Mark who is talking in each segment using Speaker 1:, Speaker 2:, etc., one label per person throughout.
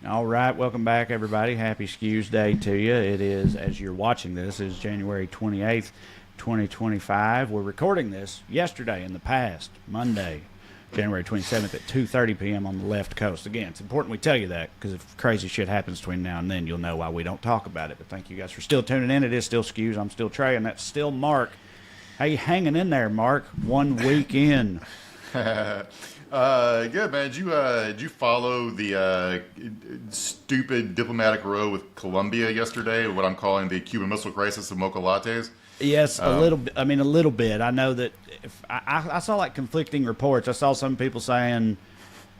Speaker 1: All right, welcome back, everybody. Happy Skews Day to you. It is, as you're watching this, is January 28th, 2025. We're recording this yesterday in the past, Monday, January 27th at 2:30 p.m. on the left coast. Again, it's important we tell you that because if crazy shit happens between now and then, you'll know why we don't talk about it. But thank you guys for still tuning in. It is still Skews. I'm still Trey, and that's still Mark. How you hanging in there, Mark? 1 week in.
Speaker 2: Good, man. Did you follow the stupid diplomatic row with Colombia yesterday? What I'm calling the Cuban Missile Crisis of mocha lattes.
Speaker 1: Yes, a little bit. I mean, a little bit. I know that if I saw like conflicting reports. I saw some people saying,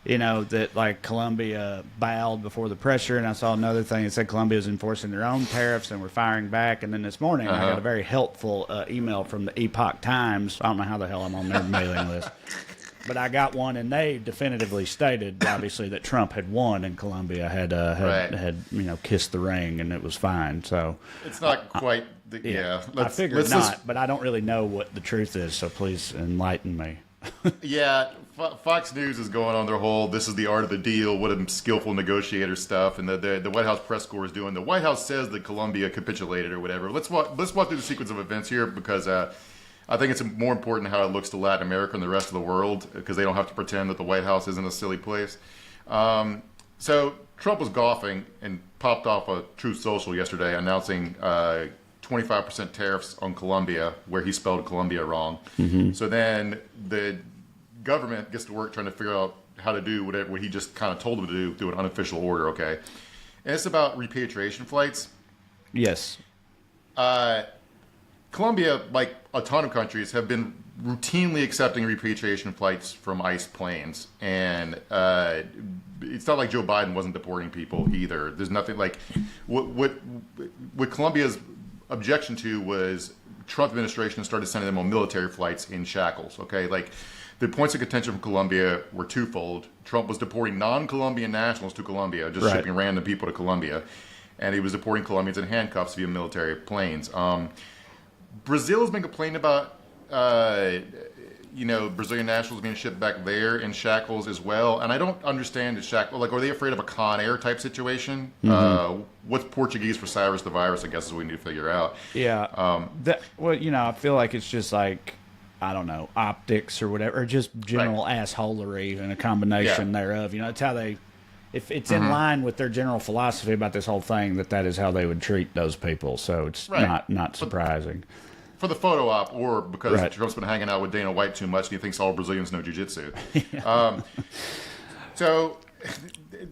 Speaker 1: that like Colombia bowed before the pressure, and I saw another thing that said Colombia was enforcing their own tariffs and were firing back. And then this morning, I got a very helpful email from the Epoch Times. I don't know how the hell I'm on their mailing list. But I got one, and they definitively stated, obviously, that Trump had won and Colombia had kissed the ring, and it was fine. So
Speaker 2: it's not quite.
Speaker 1: I figured not, but I don't really know what the truth is. So please enlighten me.
Speaker 2: Yeah, Fox News is going on their whole "this is the art of the deal," what a skillful negotiator stuff, and the White House press corps is doing. The White House says that Colombia capitulated or whatever. Let's walk through the sequence of events here because. I think it's more important how it looks to Latin America and the rest of the world because they don't have to pretend that the White House isn't a silly place. So Trump was golfing and popped off a Truth Social yesterday announcing 25% tariffs on Colombia, where he spelled Colombia wrong. Mm-hmm. So then the government gets to work trying to figure out how to do what he just kind of told them to do through an unofficial order, okay? And it's about repatriation flights.
Speaker 1: Yes.
Speaker 2: Colombia, like a ton of countries, have been routinely accepting repatriation flights from ICE planes. And it's not like Joe Biden wasn't deporting people either. There's nothing like what Colombia's objection to was Trump administration started sending them on military flights in shackles. Okay, like the points of contention from Colombia were twofold. Trump was deporting non-Colombian nationals to Colombia, just shipping random people to Colombia. And he was deporting Colombians in handcuffs via military planes. Brazil has been complaining about, Brazilian nationals being shipped back there in shackles as well. And I don't understand the shackle. Like, are they afraid of a Con Air type situation? Mm-hmm. What's Portuguese for Cyrus the Virus, I guess, is what we need to figure out.
Speaker 1: Yeah. I feel like it's just like, I don't know, optics or whatever, or just general assholery and a combination thereof. It's how they... If it's in line with their general philosophy about this whole thing, that is how they would treat those people. So it's not surprising.
Speaker 2: For the photo op, or because Trump's been hanging out with Dana White too much and he thinks all Brazilians know jiu-jitsu. So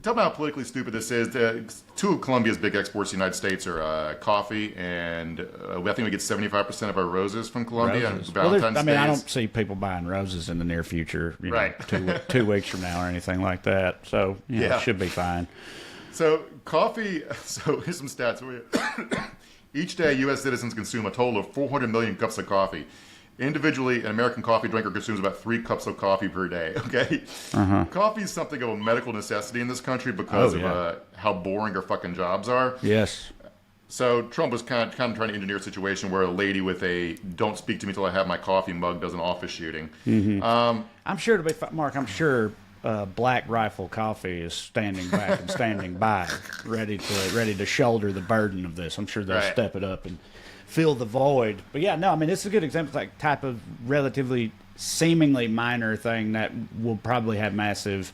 Speaker 2: tell me how politically stupid this is. Two of Colombia's big exports to the United States are coffee, and I think we get 75% of our roses from Colombia on Valentine's Day.
Speaker 1: I don't see people buying roses in the near future, two weeks from now or anything like that. So it should be fine.
Speaker 2: So coffee, here's some stats for you. Each day, U.S. citizens consume a total of 400 million cups of coffee. Individually, an American coffee drinker consumes about 3 cups of coffee per day, okay? Coffee is something of a medical necessity in this country because of how boring our fucking jobs are.
Speaker 1: Yes.
Speaker 2: So Trump was kind of trying to engineer a situation where a lady with a "don't speak to me till I have my coffee" mug does an office shooting.
Speaker 1: Mm-hmm. I'm sure Mark, Black Rifle Coffee is standing back and standing by, ready to shoulder the burden of this. I'm sure they'll step it up and fill the void. But this is a good example of like type of relatively seemingly minor thing that will probably have massive,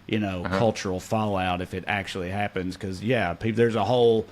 Speaker 1: cultural fallout if it actually happens. Because there's a whole.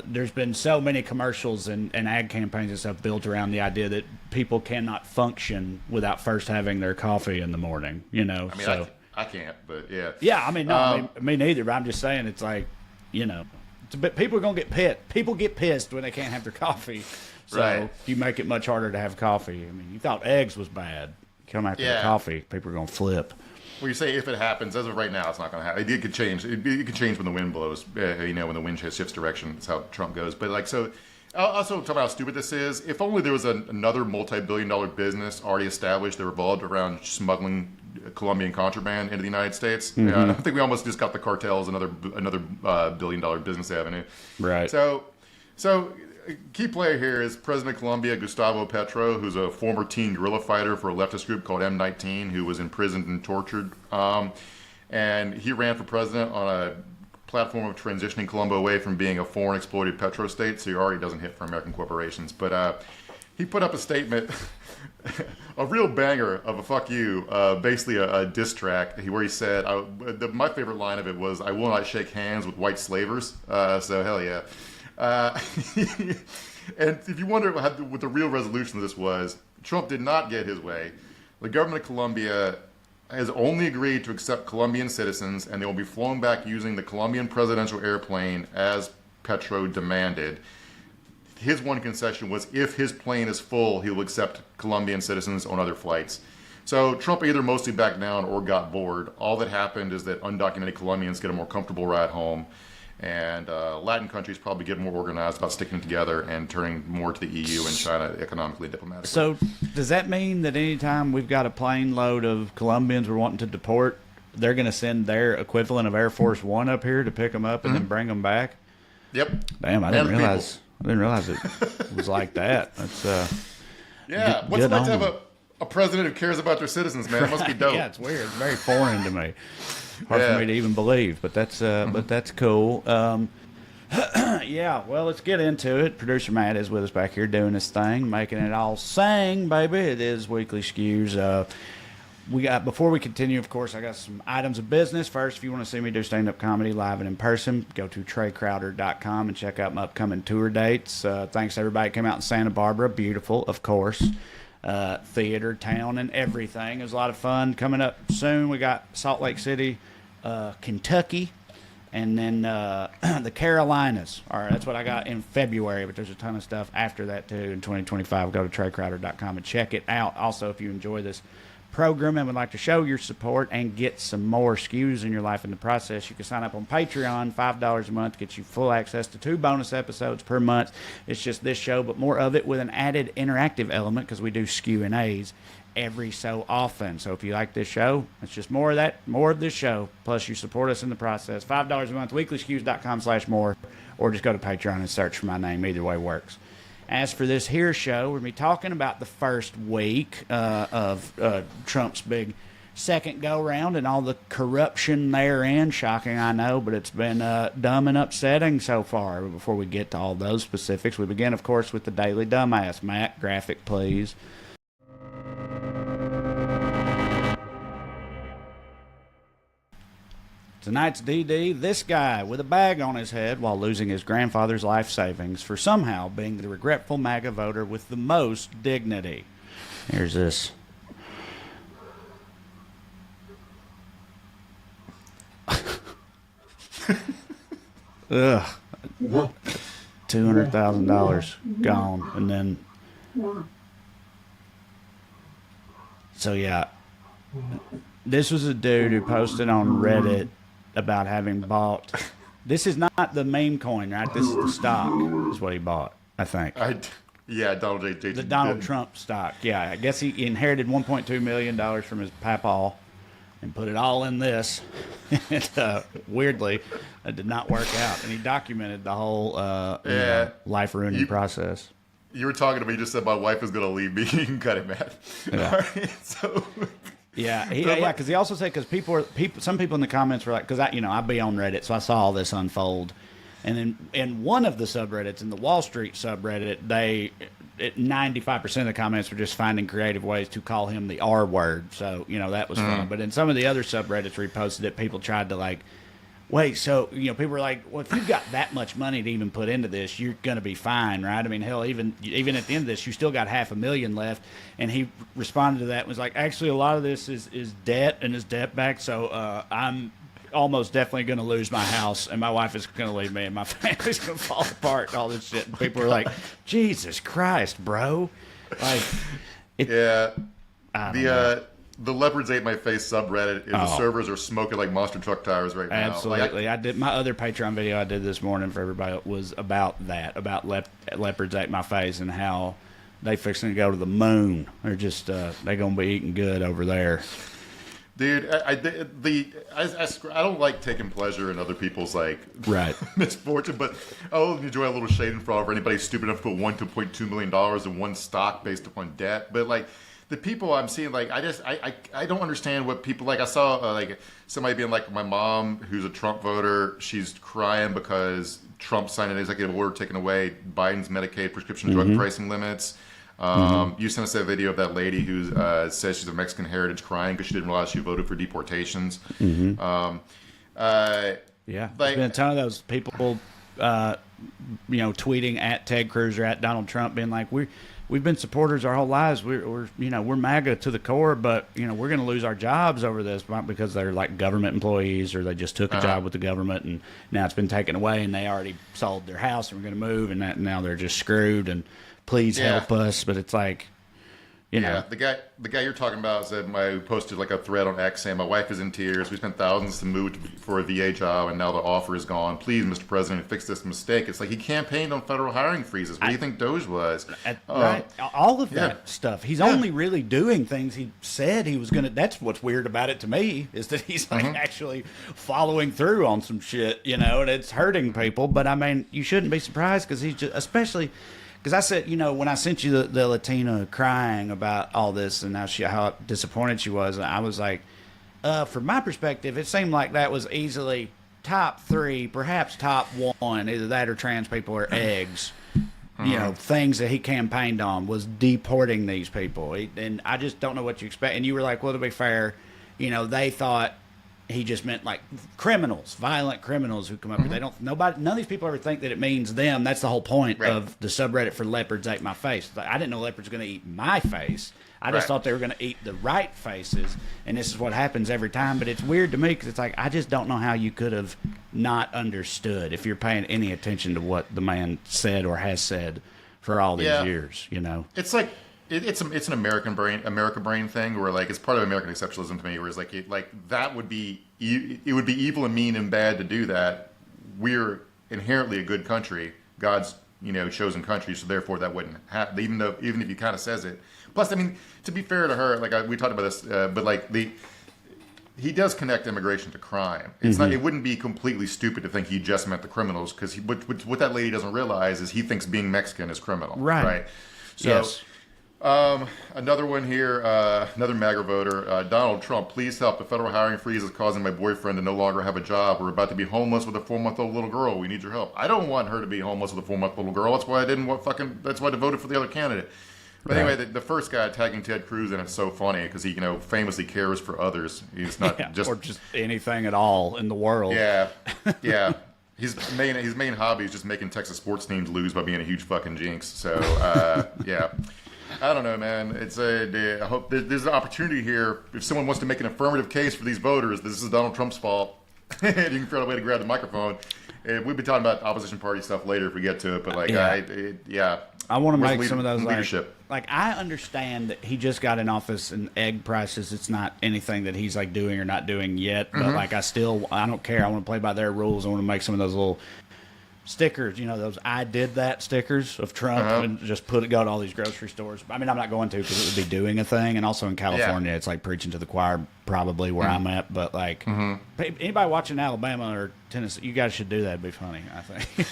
Speaker 1: There's been so many commercials and ad campaigns and stuff built around the idea that people cannot function without first having their coffee in the morning.
Speaker 2: I can't, but yeah.
Speaker 1: Yeah, me neither. But I'm just saying, it's like, people are gonna get pissed. People get pissed when they can't have their coffee. So you make it much harder to have coffee. You thought eggs was bad. Come after the coffee, people are gonna flip.
Speaker 2: Well, you say if it happens, as of right now, it's not going to happen. It could change. It could change when the wind blows. When the wind shifts direction, that's how Trump goes. But I'll also talk about how stupid this is. If only there was another multi-billion-dollar business already established that revolved around smuggling Colombian contraband into the United States. I think we almost just got the cartels another billion-dollar business avenue.
Speaker 1: Right.
Speaker 2: So a key player here is President of Colombia, Gustavo Petro, who's a former teen guerrilla fighter for a leftist group called M19, who was imprisoned and tortured. And he ran for president on a platform of transitioning Colombia away from being a foreign exploited petro state, so he already doesn't hit for American corporations. But he put up a statement, a real banger of a fuck you, basically a diss track, where he said, my favorite line of it was, "I will not shake hands with white slavers." So hell yeah. And if you wonder what the real resolution of this was, Trump did not get his way. The government of Colombia has only agreed to accept Colombian citizens, and they will be flown back using the Colombian presidential airplane as Petro demanded. His one concession was if his plane is full, he will accept Colombian citizens on other flights. So Trump either mostly backed down or got bored. All that happened is that undocumented Colombians get a more comfortable ride home, and Latin countries probably get more organized about sticking together and turning more to the EU and China economically and diplomatically.
Speaker 1: So does that mean that anytime we've got a plane load of Colombians we're wanting to deport, they're going to send their equivalent of Air Force One up here to pick them up and then bring them back?
Speaker 2: Yep.
Speaker 1: Damn, I didn't realize it was like that. That's
Speaker 2: yeah. What's it like to have a president who cares about their citizens, man? It must be dope.
Speaker 1: Yeah, it's weird. It's very foreign to me. Hard for me to even believe, but that's cool. Yeah, well, let's get into it. Producer Matt is with us back here doing this thing, making it all sing, baby. It is Weekly Skews. Before we continue, of course, I got some items of business. First, if you want to see me do stand-up comedy live and in person, go to TreyCrowder.com and check out my upcoming tour dates. Thanks to everybody who came out in Santa Barbara. Beautiful, of course. Theater, town, and everything. It was a lot of fun. Coming up soon, we got Salt Lake City, Kentucky, and then the Carolinas. All right, that's what I got in February, but there's a ton of stuff after that, too, in 2025. Go to TreyCrowder.com and check it out. Also, if you enjoy this program and would like to show your support and get some more Skews in your life in the process, you can sign up on Patreon. $5 a month gets you full access to 2 bonus episodes per month. It's just this show, but more of it with an added interactive element because we do Q&As every so often. So if you like this show, it's just more of that, more of this show, plus you support us in the process. $5 a month, weeklyskews.com/more, or just go to Patreon and search for my name. Either way works. As for this here show, we're going to be talking about the first week of Trump's big second go-round and all the corruption therein. Shocking, I know, but it's been dumb and upsetting so far. Before we get to all those specifics, we begin, of course, with the Daily Dumbass. Matt, graphic, please. Tonight's DD, this guy with a bag on his head while losing his grandfather's life savings for somehow being the regretful MAGA voter with the most dignity. Here's this. Ugh. $200,000 gone. And then... So, yeah. This was a dude who posted on Reddit about having bought. This is not the meme coin, right? This is the stock, is what he bought, I think.
Speaker 2: Yeah, Donald J.
Speaker 1: The Donald Trump stock. Yeah, I guess he inherited $1.2 million from his papaw and put it all in this. And, weirdly, it did not work out. And he documented the whole life-ruining process.
Speaker 2: You were talking to me, you just said my wife is going to leave me. You can cut it, Matt.
Speaker 1: Yeah.
Speaker 2: All right, so...
Speaker 1: Yeah, because he also said, because some people in the comments were like, because I be on Reddit, so I saw all this unfold, and then in one of the subreddits, in the Wall Street subreddit, 95% of the comments were just finding creative ways to call him the R word, so that was fun. But in some of the other subreddits reposted it, people tried to wait, so, people were like, well, if you've got that much money to even put into this, you're going to be fine, right? I mean, hell, even at the end of this, you still got $500,000 left. And he responded to that and was like, actually, a lot of this is debt and is debt back, so I'm almost definitely going to lose my house, and my wife is going to leave me, and my family's going to fall apart, and all this shit. And people were like, Jesus Christ, bro.
Speaker 2: The leopards ate my face subreddit. The servers are smoking like monster truck tires right now.
Speaker 1: Absolutely. I did my other Patreon video I did this morning for everybody was about that, about leopards ate my face and how they fixing to go to the moon. They're just they're gonna be eating good over there.
Speaker 2: Dude, I don't like taking pleasure in other people's misfortune, but I'll enjoy a little shade and fraud for anybody stupid enough to put $1.2 million in one stock based upon debt. But the people I'm seeing, like, I don't understand what people like. I saw like somebody being like, my mom, who's a Trump voter, she's crying because Trump signed an executive order taking away Biden's Medicaid prescription drug pricing limits. You sent us that video of that lady who says she's of Mexican heritage crying because she didn't realize she voted for deportations.
Speaker 1: Yeah,
Speaker 2: like,
Speaker 1: there's been a ton of those people, tweeting at Ted Cruz or at Donald Trump, being like, we've been supporters our whole lives. We're MAGA to the core, but we're going to lose our jobs over this because they're like government employees or they just took a job with the government and now it's been taken away and they already sold their house and we're going to move and now they're just screwed and please help us. But it's like,
Speaker 2: the guy you're talking about said, who posted like a thread on X saying, my wife is in tears. We spent thousands to move for a VA job, and now the offer is gone. Please, Mr. President, fix this mistake. It's like he campaigned on federal hiring freezes. What do you think Doge was?
Speaker 1: Right, all of that stuff. He's only really doing things he said he was going to. That's what's weird about it to me is that he's like actually following through on some shit, and it's hurting people. But I mean, you shouldn't be surprised because he's just, especially. Because I said, when I sent you the Latina crying about all this and how disappointed she was, I was like, from my perspective, it seemed like that was easily top 3, perhaps top 1, either that or trans people or eggs. Things that he campaigned on was deporting these people. And I just don't know what you expect. And you were like, well, to be fair, they thought he just meant like criminals, violent criminals who come up here. None of these people ever think that it means them. That's the whole point of the subreddit for leopards ate my face. Like, I didn't know leopards were going to eat my face. I just thought they were going to eat the right faces. And this is what happens every time. But it's weird to me because it's like, I just don't know how you could have not understood if you're paying any attention to what the man said or has said for all these years,
Speaker 2: It's like, it's an America brain thing where like it's part of American exceptionalism to me, whereas like that would be it would be evil and mean and bad to do that. We're inherently a good country, God's chosen country, so therefore that wouldn't happen. Even if he kind of says it. Plus, I mean, to be fair to her, like we talked about this, but like he does connect immigration to crime. It's not. It wouldn't be completely stupid to think he just meant the criminals because what that lady doesn't realize is he thinks being Mexican is criminal. Right. So.
Speaker 1: Yes.
Speaker 2: Another one here, another MAGA voter, Donald Trump, please help. The federal hiring freeze is causing my boyfriend to no longer have a job. We're about to be homeless with a 4-month-old little girl. We need your help. I don't want her to be homeless with a 4-month little girl. That's why that's why I voted for the other candidate. But anyway, the first guy tagging Ted Cruz, and it's so funny because he, famously cares for others. He's not
Speaker 1: or just anything at all in the world.
Speaker 2: Yeah. His main hobby is just making Texas sports teams lose by being a huge fucking jinx. So, I don't know, man. I hope there's an opportunity here. If someone wants to make an affirmative case for these voters, this is Donald Trump's fault. You can figure out a way to grab the microphone. We'll be talking about opposition party stuff later if we get to it. But
Speaker 1: I want to make some of those
Speaker 2: leadership.
Speaker 1: Like I understand that he just got in office and egg prices. It's not anything that he's like doing or not doing yet. But like I don't care. I want to play by their rules. I want to make some of those little stickers, those I did that stickers of Trump and just go to all these grocery stores. I mean, I'm not going to because it would be doing a thing. And also in California, it's like preaching to the choir probably where I'm at. But like anybody watching Alabama or Tennessee, you guys should do that. It'd be funny, I think.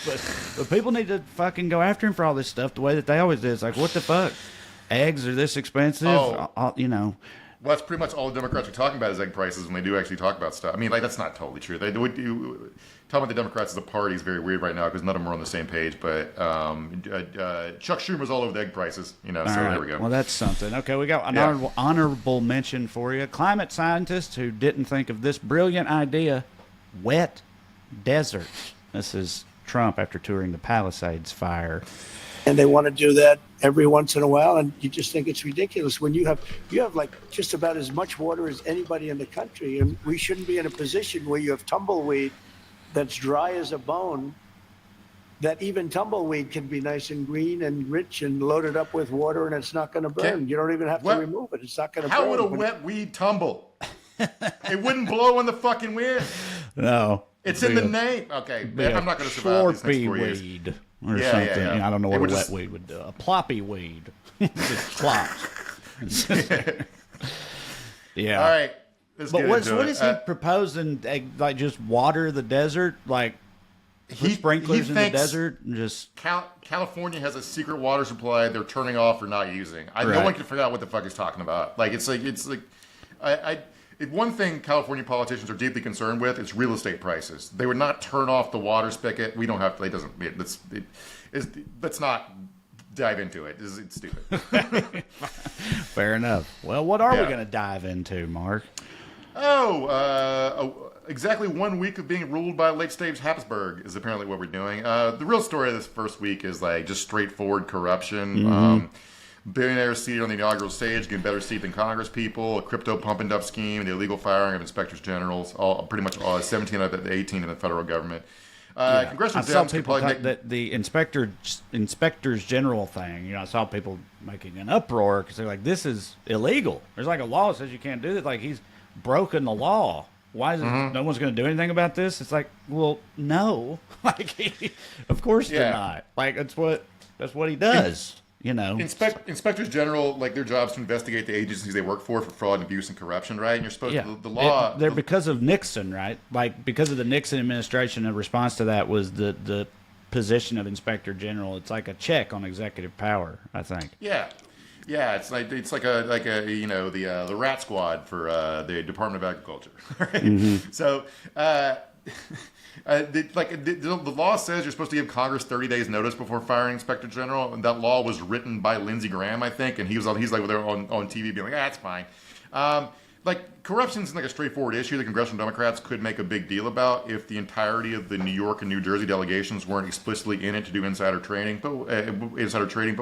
Speaker 1: but people need to fucking go after him for all this stuff the way that they always did. It's like, what the fuck? Eggs are this expensive?
Speaker 2: Well, that's pretty much all the Democrats are talking about is egg prices when they do actually talk about stuff. I mean, like, that's not totally true. They would do. Talking about the Democrats as a party is very weird right now because none of them are on the same page. But Chuck Schumer's all over the egg prices, so there we go.
Speaker 1: Well, that's something. Okay, we got an honorable mention for you. Climate scientists who didn't think of this brilliant idea, wet deserts. This is Trump after touring the Palisades fire.
Speaker 3: And they want to do that every once in a while, and you just think it's ridiculous when you have like just about as much water as anybody in the country, and we shouldn't be in a position where you have tumbleweed that's dry as a bone. That even tumbleweed can be nice and green and rich and loaded up with water, and it's not going to burn. You don't even have to remove it. It's not going to burn.
Speaker 2: How would a wet weed tumble? It wouldn't blow in the fucking wind.
Speaker 1: No.
Speaker 2: It's in the name. Okay, I'm not going to survive these next 4 years.
Speaker 1: Weed or something. I don't know what a wet weed would do. A ploppy weed. Just plops. Yeah.
Speaker 2: All right.
Speaker 1: But what is he proposing? Like just water the desert? Like Put sprinklers in the desert and just...
Speaker 2: California has a secret water supply they're turning off or not using. No one can figure out what the fuck he's talking about. One thing California politicians are deeply concerned with is real estate prices. They would not turn off the water spigot. We don't have to. Let's not dive into it. It's stupid.
Speaker 1: Fair enough. Well, what are we going to dive into, Mark?
Speaker 2: Exactly 1 week of being ruled by late stage Habsburg is apparently what we're doing. The real story of this first week is just straightforward corruption. Billionaires seated on the inaugural stage getting better seat than Congress people, a crypto pump and dump scheme, the illegal firing of inspectors generals, pretty much all 17 of the 18 in the federal government. Congressional
Speaker 1: I saw
Speaker 2: Dems
Speaker 1: people talk that the inspectors general thing. I saw people making an uproar because they're like, "This is illegal." There's a law that says you can't do that. He's broken the law. Why is it no one's going to do anything about this? It's well, no. Of course they're not. That's what he does.
Speaker 2: Inspectors general, their job is to investigate the agencies they work for fraud and abuse and corruption, right? And you're supposed to, the law...
Speaker 1: They're because of Nixon, right? Because of the Nixon administration, a response to that was the position of inspector general. It's like a check on executive power, I think.
Speaker 2: Yeah. Yeah, it's like the rat squad for the Department of Agriculture. Right? So... the law says you're supposed to give Congress 30 days notice before firing Inspector General, and that law was written by Lindsey Graham, I think, and he's there on TV being that's fine. Corruption's a straightforward issue that congressional Democrats could make a big deal about if the entirety of the New York and New Jersey delegations weren't explicitly in it to do insider trading, but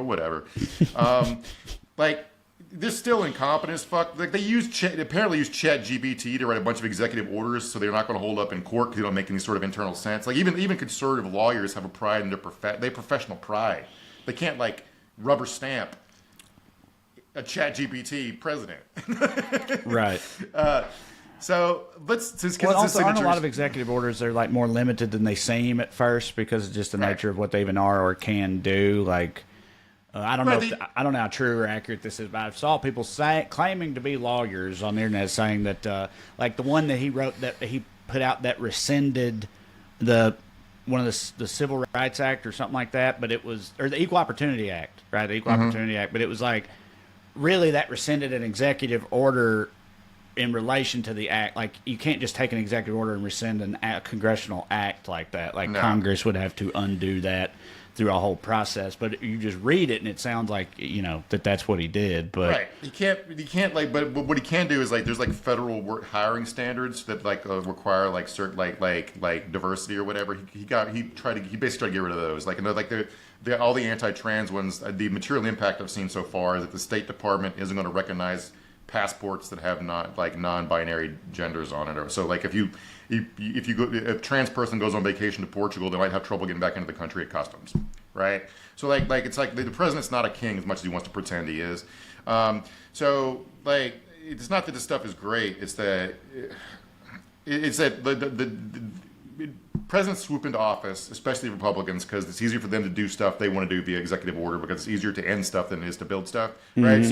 Speaker 2: whatever. They're still incompetent as fuck. They apparently use Chat GPT to write a bunch of executive orders, so they're not going to hold up in court because they don't make any sort of internal sense. Even conservative lawyers have a pride in they have professional pride. They can't rubber stamp a Chat GPT president.
Speaker 1: Right.
Speaker 2: So
Speaker 1: aren't a lot of executive orders they're more limited than they seem at first because of just the nature of what they even are or can do. I don't know. I don't know how true or accurate this is, but I saw people claiming to be lawyers on the internet saying that, the one that he wrote that he put out that rescinded one of the Civil Rights Act or something like that, but it was the Equal Opportunity Act, right? The Equal Opportunity Act, but it was really that rescinded an executive order in relation to the act. You can't just take an executive order and rescind a congressional act like that. No. Congress would have to undo that through a whole process, but you just read it and it sounds like that's what he did. But
Speaker 2: right, he can't but what he can do is there's federal work hiring standards that require certain diversity or whatever. He basically tried to get rid of those. All the anti-trans ones. The material impact I've seen so far is that the State Department isn't going to recognize passports that have non-binary genders on it. So if a trans person goes on vacation to Portugal, they might have trouble getting back into the country at customs, right? So it's the president's not a king as much as he wants to pretend he is. It's not that this stuff is great. It's that the presidents swoop into office, especially Republicans, because it's easier for them to do stuff they want to do via executive order because it's easier to end stuff than it is to build stuff, right?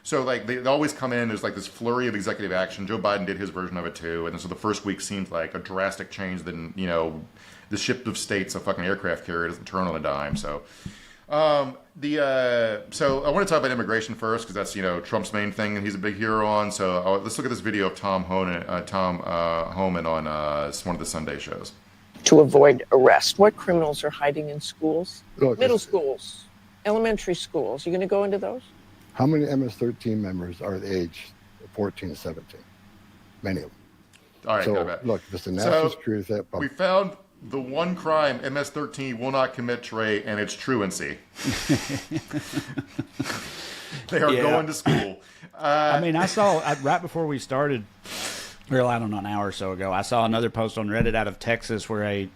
Speaker 2: So they always come in. There's this flurry of executive action. Joe Biden did his version of it too, and so the first week seemed like a drastic change. Than the ship of states, a fucking aircraft carrier doesn't turn on a dime. So, so I want to talk about immigration first because that's Trump's main thing, and he's a big hero on. So let's look at this video of Tom Homan on one of the Sunday shows.
Speaker 4: To avoid arrest, what criminals are hiding in schools? Middle schools, elementary schools. You going to go into those?
Speaker 5: How many MS-13 members are the age 14 to 17? Many of them.
Speaker 2: All right,
Speaker 5: so, look, this is the national truth.
Speaker 2: We found the one crime MS-13 will not commit, Trey, and it's truancy. They are going to school.
Speaker 1: I saw, right before we started, I don't know, an hour or so ago, I saw another post on Reddit out of Texas where a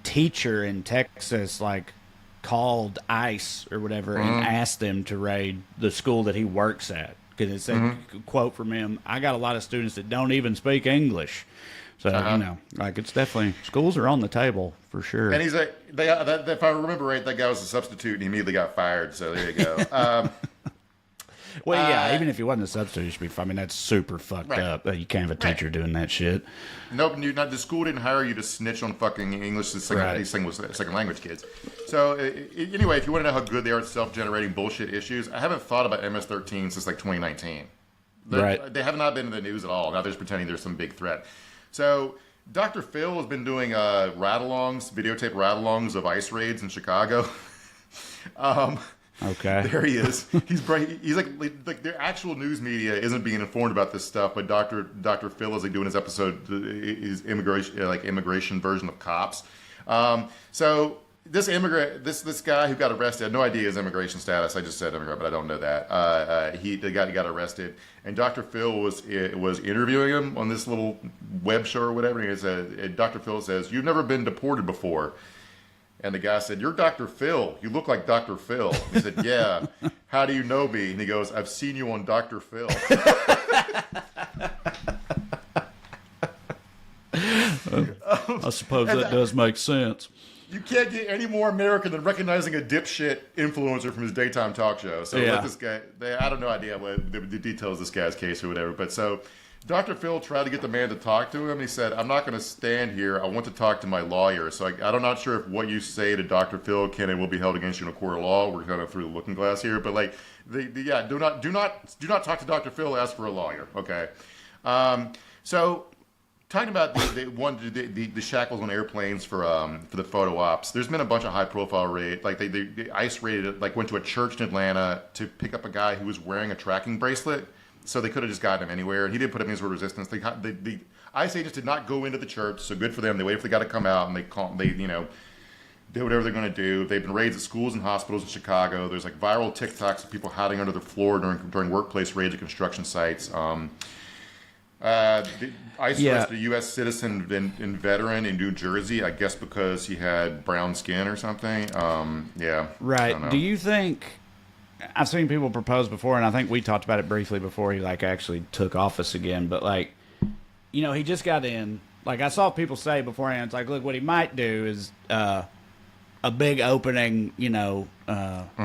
Speaker 1: teacher in Texas, called ICE or whatever and asked them to raid the school that he works at because it said, quote from him, "I got a lot of students that don't even speak English." So it's definitely schools are on the table for sure.
Speaker 2: And he's if I remember right, that guy was a substitute and he immediately got fired. So there you go.
Speaker 1: Well, yeah, even if he wasn't a substitute, he should be. I mean, that's super fucked up. You can't have a teacher doing that shit.
Speaker 2: Nope, the school didn't hire you to snitch on fucking English these second language kids. So anyway, if you want to know how good they are at self-generating bullshit issues, I haven't thought about MS-13 since like 2019. They have not been in the news at all. Now they're just pretending there's some big threat. So Dr. Phil has been doing videotape ride-alongs of ICE raids in Chicago.
Speaker 1: Okay.
Speaker 2: There he is. He's like their actual news media isn't being informed about this stuff, but Dr. Phil is like doing his episode, his immigration version of Cops. So this guy who got arrested, I had no idea his immigration status. I just said immigrant, but I don't know that. The guy got arrested, and Dr. Phil was interviewing him on this little web show or whatever. And Dr. Phil says, "You've never been deported before." And the guy said, "You're Dr. Phil. You look like Dr. Phil." He said, "Yeah. How do you know me?" And he goes, "I've seen you on Dr. Phil."
Speaker 1: I suppose that does make sense.
Speaker 2: You can't get any more American than recognizing a dipshit influencer from his daytime talk show. So let this guy, I don't know idea what the details of this guy's case or whatever. But so Dr. Phil tried to get the man to talk to him. He said, "I'm not going to stand here. I want to talk to my lawyer." So I'm not sure if what you say to Dr. Phil can and will be held against you in a court of law. We're kind of through the looking glass here. But like, do not talk to Dr. Phil. Ask for a lawyer. Okay. So talking about the shackles on airplanes for the photo ops, there's been a bunch of high profile raids. Like they ICE raided, like went to a church in Atlanta to pick up a guy who was wearing a tracking bracelet. So they could have just gotten him anywhere, and he didn't put up any sort of resistance. The ICE agents did not go into the church, so good for them. They waited for the guy to come out, and they did whatever they're going to do. They've been raids at schools and hospitals in Chicago. There's like viral TikToks of people hiding under the floor during workplace raids at construction sites. ICE arrested a U.S. citizen and veteran in New Jersey, I guess because he had brown skin or something.
Speaker 1: Right. Do you think... I've seen people propose before, and I think we talked about it briefly before he actually took office again. But he just got in. Like I saw people say beforehand, it's like, look, what he might do is a big opening,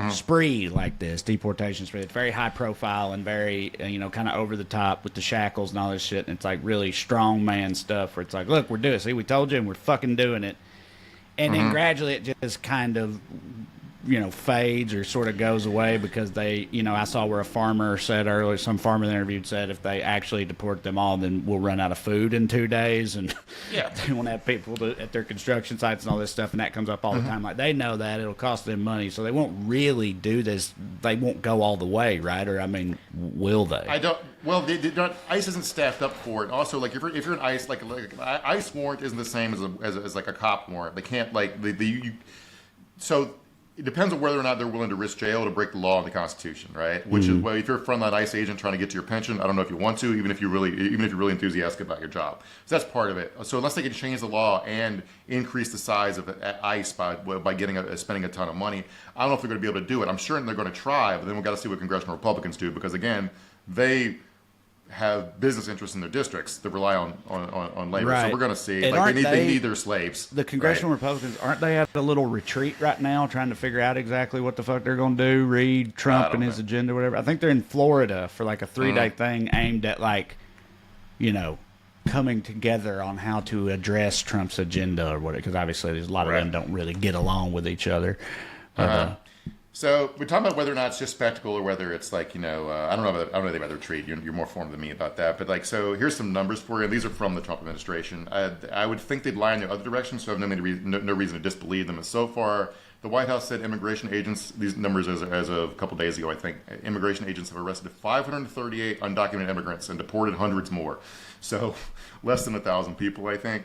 Speaker 1: spree like this, deportation spree. It's very high profile and very, kind of over the top with the shackles and all this shit. And it's like really strong man stuff where it's like, look, we're doing it. See, we told you, and we're fucking doing it. And then gradually it just kind of fades or sort of goes away because they, I saw where a farmer said earlier, some farmer they interviewed said if they actually deport them all, then we'll run out of food in 2 days. And they won't have people at their construction sites and all this stuff. And that comes up all the time. Like they know that it'll cost them money. So they won't really do this. They won't go all the way, right? Or, I mean, will they? I don't.
Speaker 2: Well, they don't, ICE isn't staffed up for it. Also, like if you're an ICE, like ICE warrant isn't the same as like a cop warrant. They can't so it depends on whether or not they're willing to risk jail to break the law and the Constitution, right? Which is, well, if you're a frontline ICE agent trying to get to your pension, I don't know if you want to, even if you're really enthusiastic about your job. So that's part of it. So unless they can change the law and increase the size of ICE by spending a ton of money, I don't know if they're going to be able to do it. I'm sure they're going to try, but then we've got to see what congressional Republicans do because, again, they have business interests in their districts that rely on labor.
Speaker 1: Right.
Speaker 2: So we're going to see.
Speaker 1: And
Speaker 2: they need their slaves.
Speaker 1: The congressional Republicans, aren't they at a little retreat right now trying to figure out exactly what the fuck they're going to do? Read Trump and his agenda, whatever. I think they're in Florida for like a 3-day thing aimed at coming together on how to address Trump's agenda or whatever. Because obviously there's a lot of them don't really get along with each other.
Speaker 2: So we're talking about whether or not it's just spectacle or whether it's like, I don't know anything about the retreat. You're more informed than me about that. But so here's some numbers for you. These are from the Trump administration. I would think they'd lie in the other direction, so I have no reason to disbelieve them. And so far, the White House said immigration agents, these numbers as of a couple days ago, I think, immigration agents have arrested 538 undocumented immigrants and deported hundreds more. So less than 1,000 people, I think.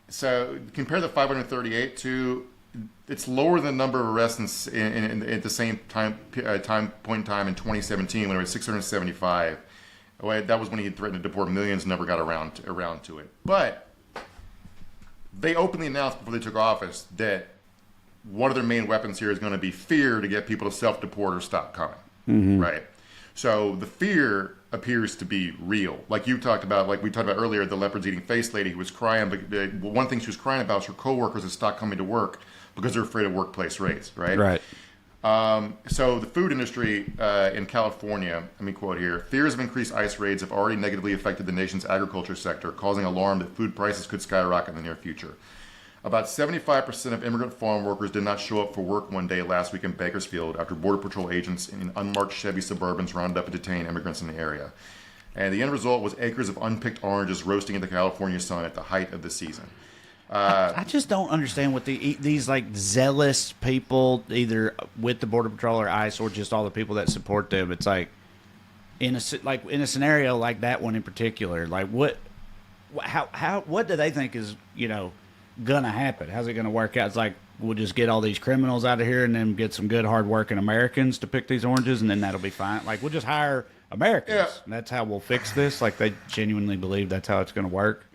Speaker 2: So compare the 538 to... It's lower than the number of arrests at the same point in time in 2017 when it was 675. That was when he threatened to deport millions, never got around to it. But they openly announced before they took office that one of their main weapons here is going to be fear to get people to self-deport or stop coming. Right? So the fear appears to be real. Like we talked about earlier, the leopards eating face lady who was crying. But one thing she was crying about is her coworkers had stopped coming to work because they're afraid of workplace raids, right?
Speaker 1: Right.
Speaker 2: So the food industry in California, let me quote here, fears of increased ICE raids have already negatively affected the nation's agriculture sector, causing alarm that food prices could skyrocket in the near future. About 75% of immigrant farm workers did not show up for work one day last week in Bakersfield after Border Patrol agents in unmarked Chevy Suburbans rounded up and detained immigrants in the area. And the end result was acres of unpicked oranges roasting in the California sun at the height of the season.
Speaker 1: I just don't understand what these like zealous people, either with the Border Patrol or ICE, or just all the people that support them. It's like in a scenario like that one in particular, like what do they think is gonna happen? How's it gonna work out? It's like we'll just get all these criminals out of here and then get some good hardworking Americans to pick these oranges, and then that'll be fine. Like we'll just hire Americans. Yeah. And that's how we'll fix this. Like they genuinely believe that's how it's gonna work.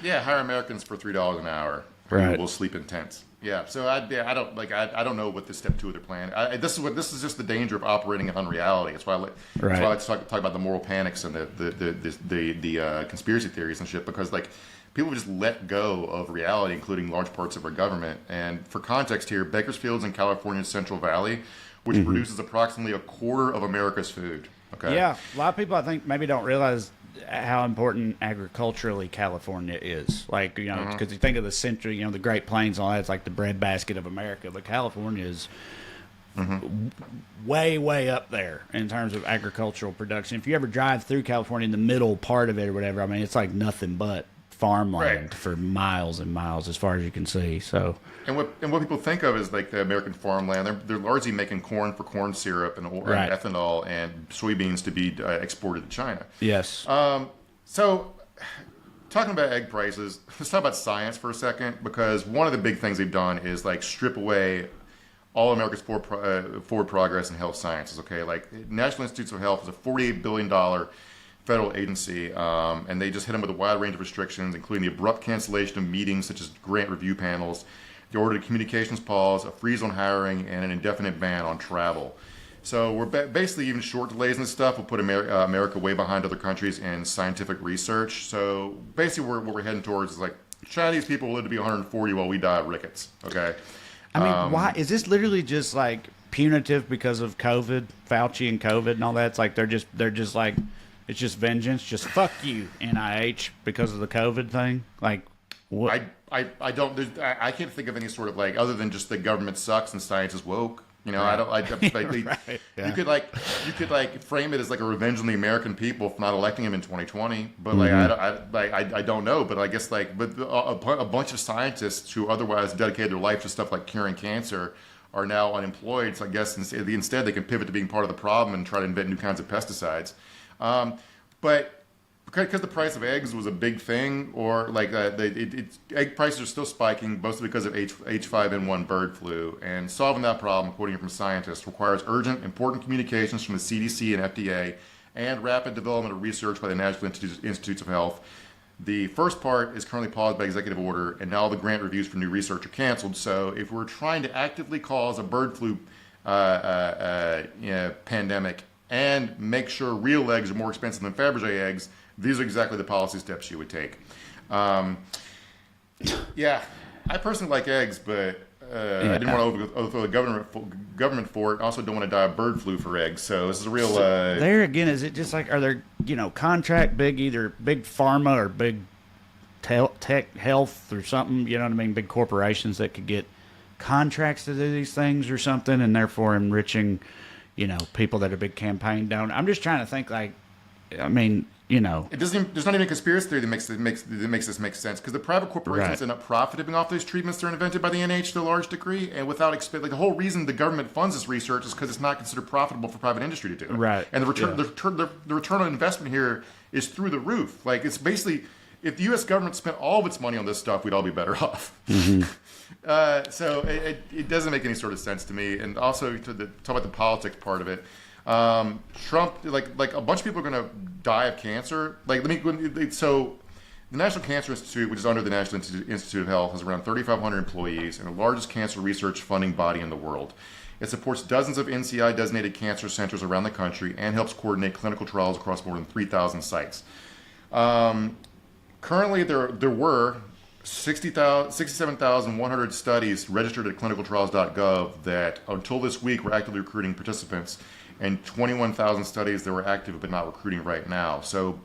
Speaker 2: Yeah, hire Americans for $3 an hour.
Speaker 1: Right.
Speaker 2: We'll sleep in tents. Yeah. So I don't know what the step 2 of their plan. This is just the danger of operating in unreality. That's why I like to talk about the moral panics and the conspiracy theories and shit, because like people just let go of reality, including large parts of our government. And for context here, Bakersfield's in California's Central Valley, which produces approximately a quarter of America's food. Okay.
Speaker 1: Yeah, a lot of people I think maybe don't realize how important agriculturally California is. Like, because you think of the central, the Great Plains and all that, it's like the breadbasket of America. But California is way, way up there in terms of agricultural production. If you ever drive through California in the middle part of it or whatever, I mean, it's like nothing but farmland for miles and miles as far as you can see. So, and
Speaker 2: what people think of is like the American farmland. They're largely making corn for corn syrup and ethanol and soybeans to be exported to China.
Speaker 1: Yes.
Speaker 2: So, talking about egg prices, let's talk about science for a second, because one of the big things they've done is like strip away all America's forward progress in health sciences. Okay, like National Institutes of Health is a $48 billion federal agency, and they just hit them with a wide range of restrictions, including the abrupt cancellation of meetings such as grant review panels. They ordered a communications pause, a freeze on hiring, and an indefinite ban on travel. So we're basically, even short delays in this stuff will put America way behind other countries in scientific research. So basically what we're heading towards is like Chinese people will live to be 140 while we die of rickets. Okay.
Speaker 1: I mean, why is this literally just like punitive because of COVID, Fauci and COVID and all that? It's like they're just like, it's just vengeance. Just fuck you, NIH, because of the COVID thing. Like, what?
Speaker 2: I don't. I can't think of any sort of like, other than just the government sucks and science is woke. I don't.
Speaker 1: Right. Yeah.
Speaker 2: You could like frame it as like a revenge on the American people for not electing him in 2020. But like I don't know. But I guess like a bunch of scientists who otherwise dedicated their life to stuff like curing cancer are now unemployed. So I guess instead they can pivot to being part of the problem and try to invent new kinds of pesticides. But because the price of eggs was a big thing, or like egg prices are still spiking, mostly because of H5N1 bird flu. And solving that problem, quoting from scientists, requires urgent, important communications from the CDC and FDA, and rapid development of research by the National Institutes of Health. The first part is currently paused by executive order, and now the grant reviews for new research are canceled. So if we're trying to actively cause a bird flu pandemic and make sure real eggs are more expensive than Fabergé eggs, these are exactly the policy steps you would take. Yeah, I personally like eggs, but I didn't want to overthrow the government for it. I also don't want to die of bird flu for eggs. So this is a real.
Speaker 1: There again, is it just like, are there contract either big pharma or big tech health or something? You know what I mean? Big corporations that could get contracts to do these things or something, and therefore enriching people that are big campaign donors. I'm just trying to think like, I mean.
Speaker 2: It doesn't. There's not even a conspiracy theory that makes this make sense, because the private corporations end up profiting off these treatments that are invented by the NIH to a large degree, and without the whole reason the government funds this research is because it's not considered profitable for private industry to do it.
Speaker 1: Right.
Speaker 2: And the return on investment here is through the roof. Like, it's basically, if the U.S. government spent all of its money on this stuff, we'd all be better off. Mm-hmm. So it doesn't make any sort of sense to me. And also to talk about the politics part of it. Trump, like a bunch of people are going to die of cancer. So the National Cancer Institute, which is under the National Institute of Health, has around 3,500 employees and the largest cancer research funding body in the world. It supports dozens of NCI-designated cancer centers around the country and helps coordinate clinical trials across more than 3,000 sites. Currently, there were 67,100 studies registered at clinicaltrials.gov that until this week were actively recruiting participants, and 21,000 studies that were active but not recruiting right now. So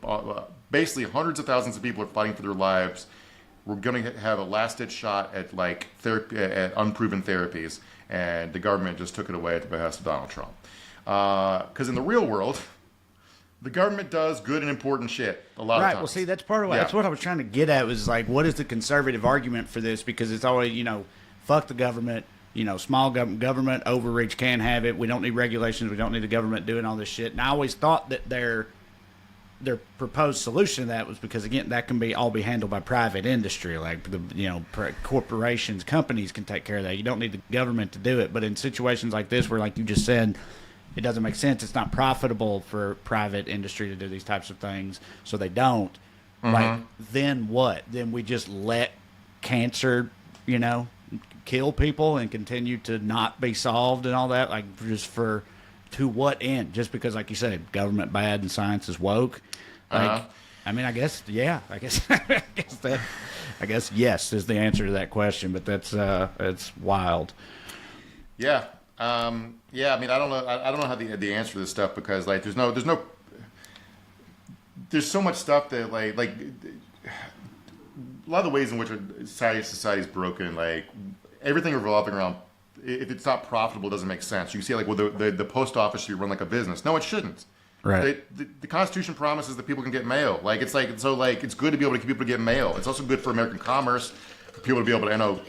Speaker 2: basically hundreds of thousands of people are fighting for their lives. We're going to have a last-ditch shot at like therapy, at unproven therapies, and the government just took it away at the behest of Donald Trump. Because in the real world, the government does good and important shit a lot of times.
Speaker 1: Right. Well, see, that's part of what, that's what I was trying to get at, was like, what is the conservative argument for this? Because it's always, fuck the government, small government overreach, can't have it. We don't need regulations. We don't need the government doing all this shit. And I always thought that their proposed solution to that was because, again, that can all be handled by private industry. Like, corporations, companies can take care of that. You don't need the government to do it. But in situations like this where, like you just said, it doesn't make sense. It's not profitable for private industry to do these types of things, so they don't. Mm-hmm. Like, then what? Then we just let cancer, kill people and continue to not be solved and all that? Like, just to what end? Just because, like you said, government bad and science is woke? Like, I mean, I guess, yeah. I guess yes is the answer to that question, but that's it's wild.
Speaker 2: Yeah. Yeah, I mean, I don't know how the answer to this stuff, because like there's so much stuff that like a lot of the ways in which society is broken, like everything revolving around, if it's not profitable, it doesn't make sense. You can see like, well, the post office should run like a business. No, it shouldn't. Right. The Constitution promises that people can get mail. Like it's good to be able to get people to get mail. It's also good for American commerce, for people to be able to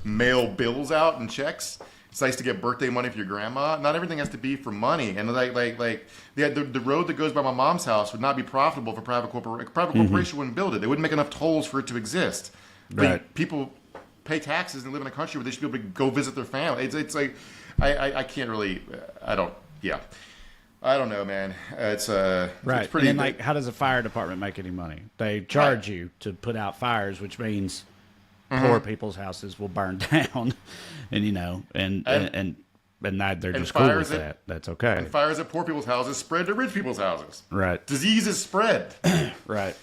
Speaker 2: mail bills out and checks. It's nice to get birthday money for your grandma. Not everything has to be for money. And the road that goes by my mom's house would not be profitable for private corporation. Private corporation wouldn't build it. They wouldn't make enough tolls for it to exist. Right. But people pay taxes and live in a country where they should be able to go visit their family. It's like I can't really. I don't know, man. It's
Speaker 1: right.
Speaker 2: It's pretty.
Speaker 1: And then, like, how does a fire department make any money? They charge you to put out fires, which means poor people's houses will burn down, and they're just cool with that. That's okay.
Speaker 2: And fires at poor people's houses spread to rich people's houses.
Speaker 1: Right.
Speaker 2: Diseases spread.
Speaker 1: Right.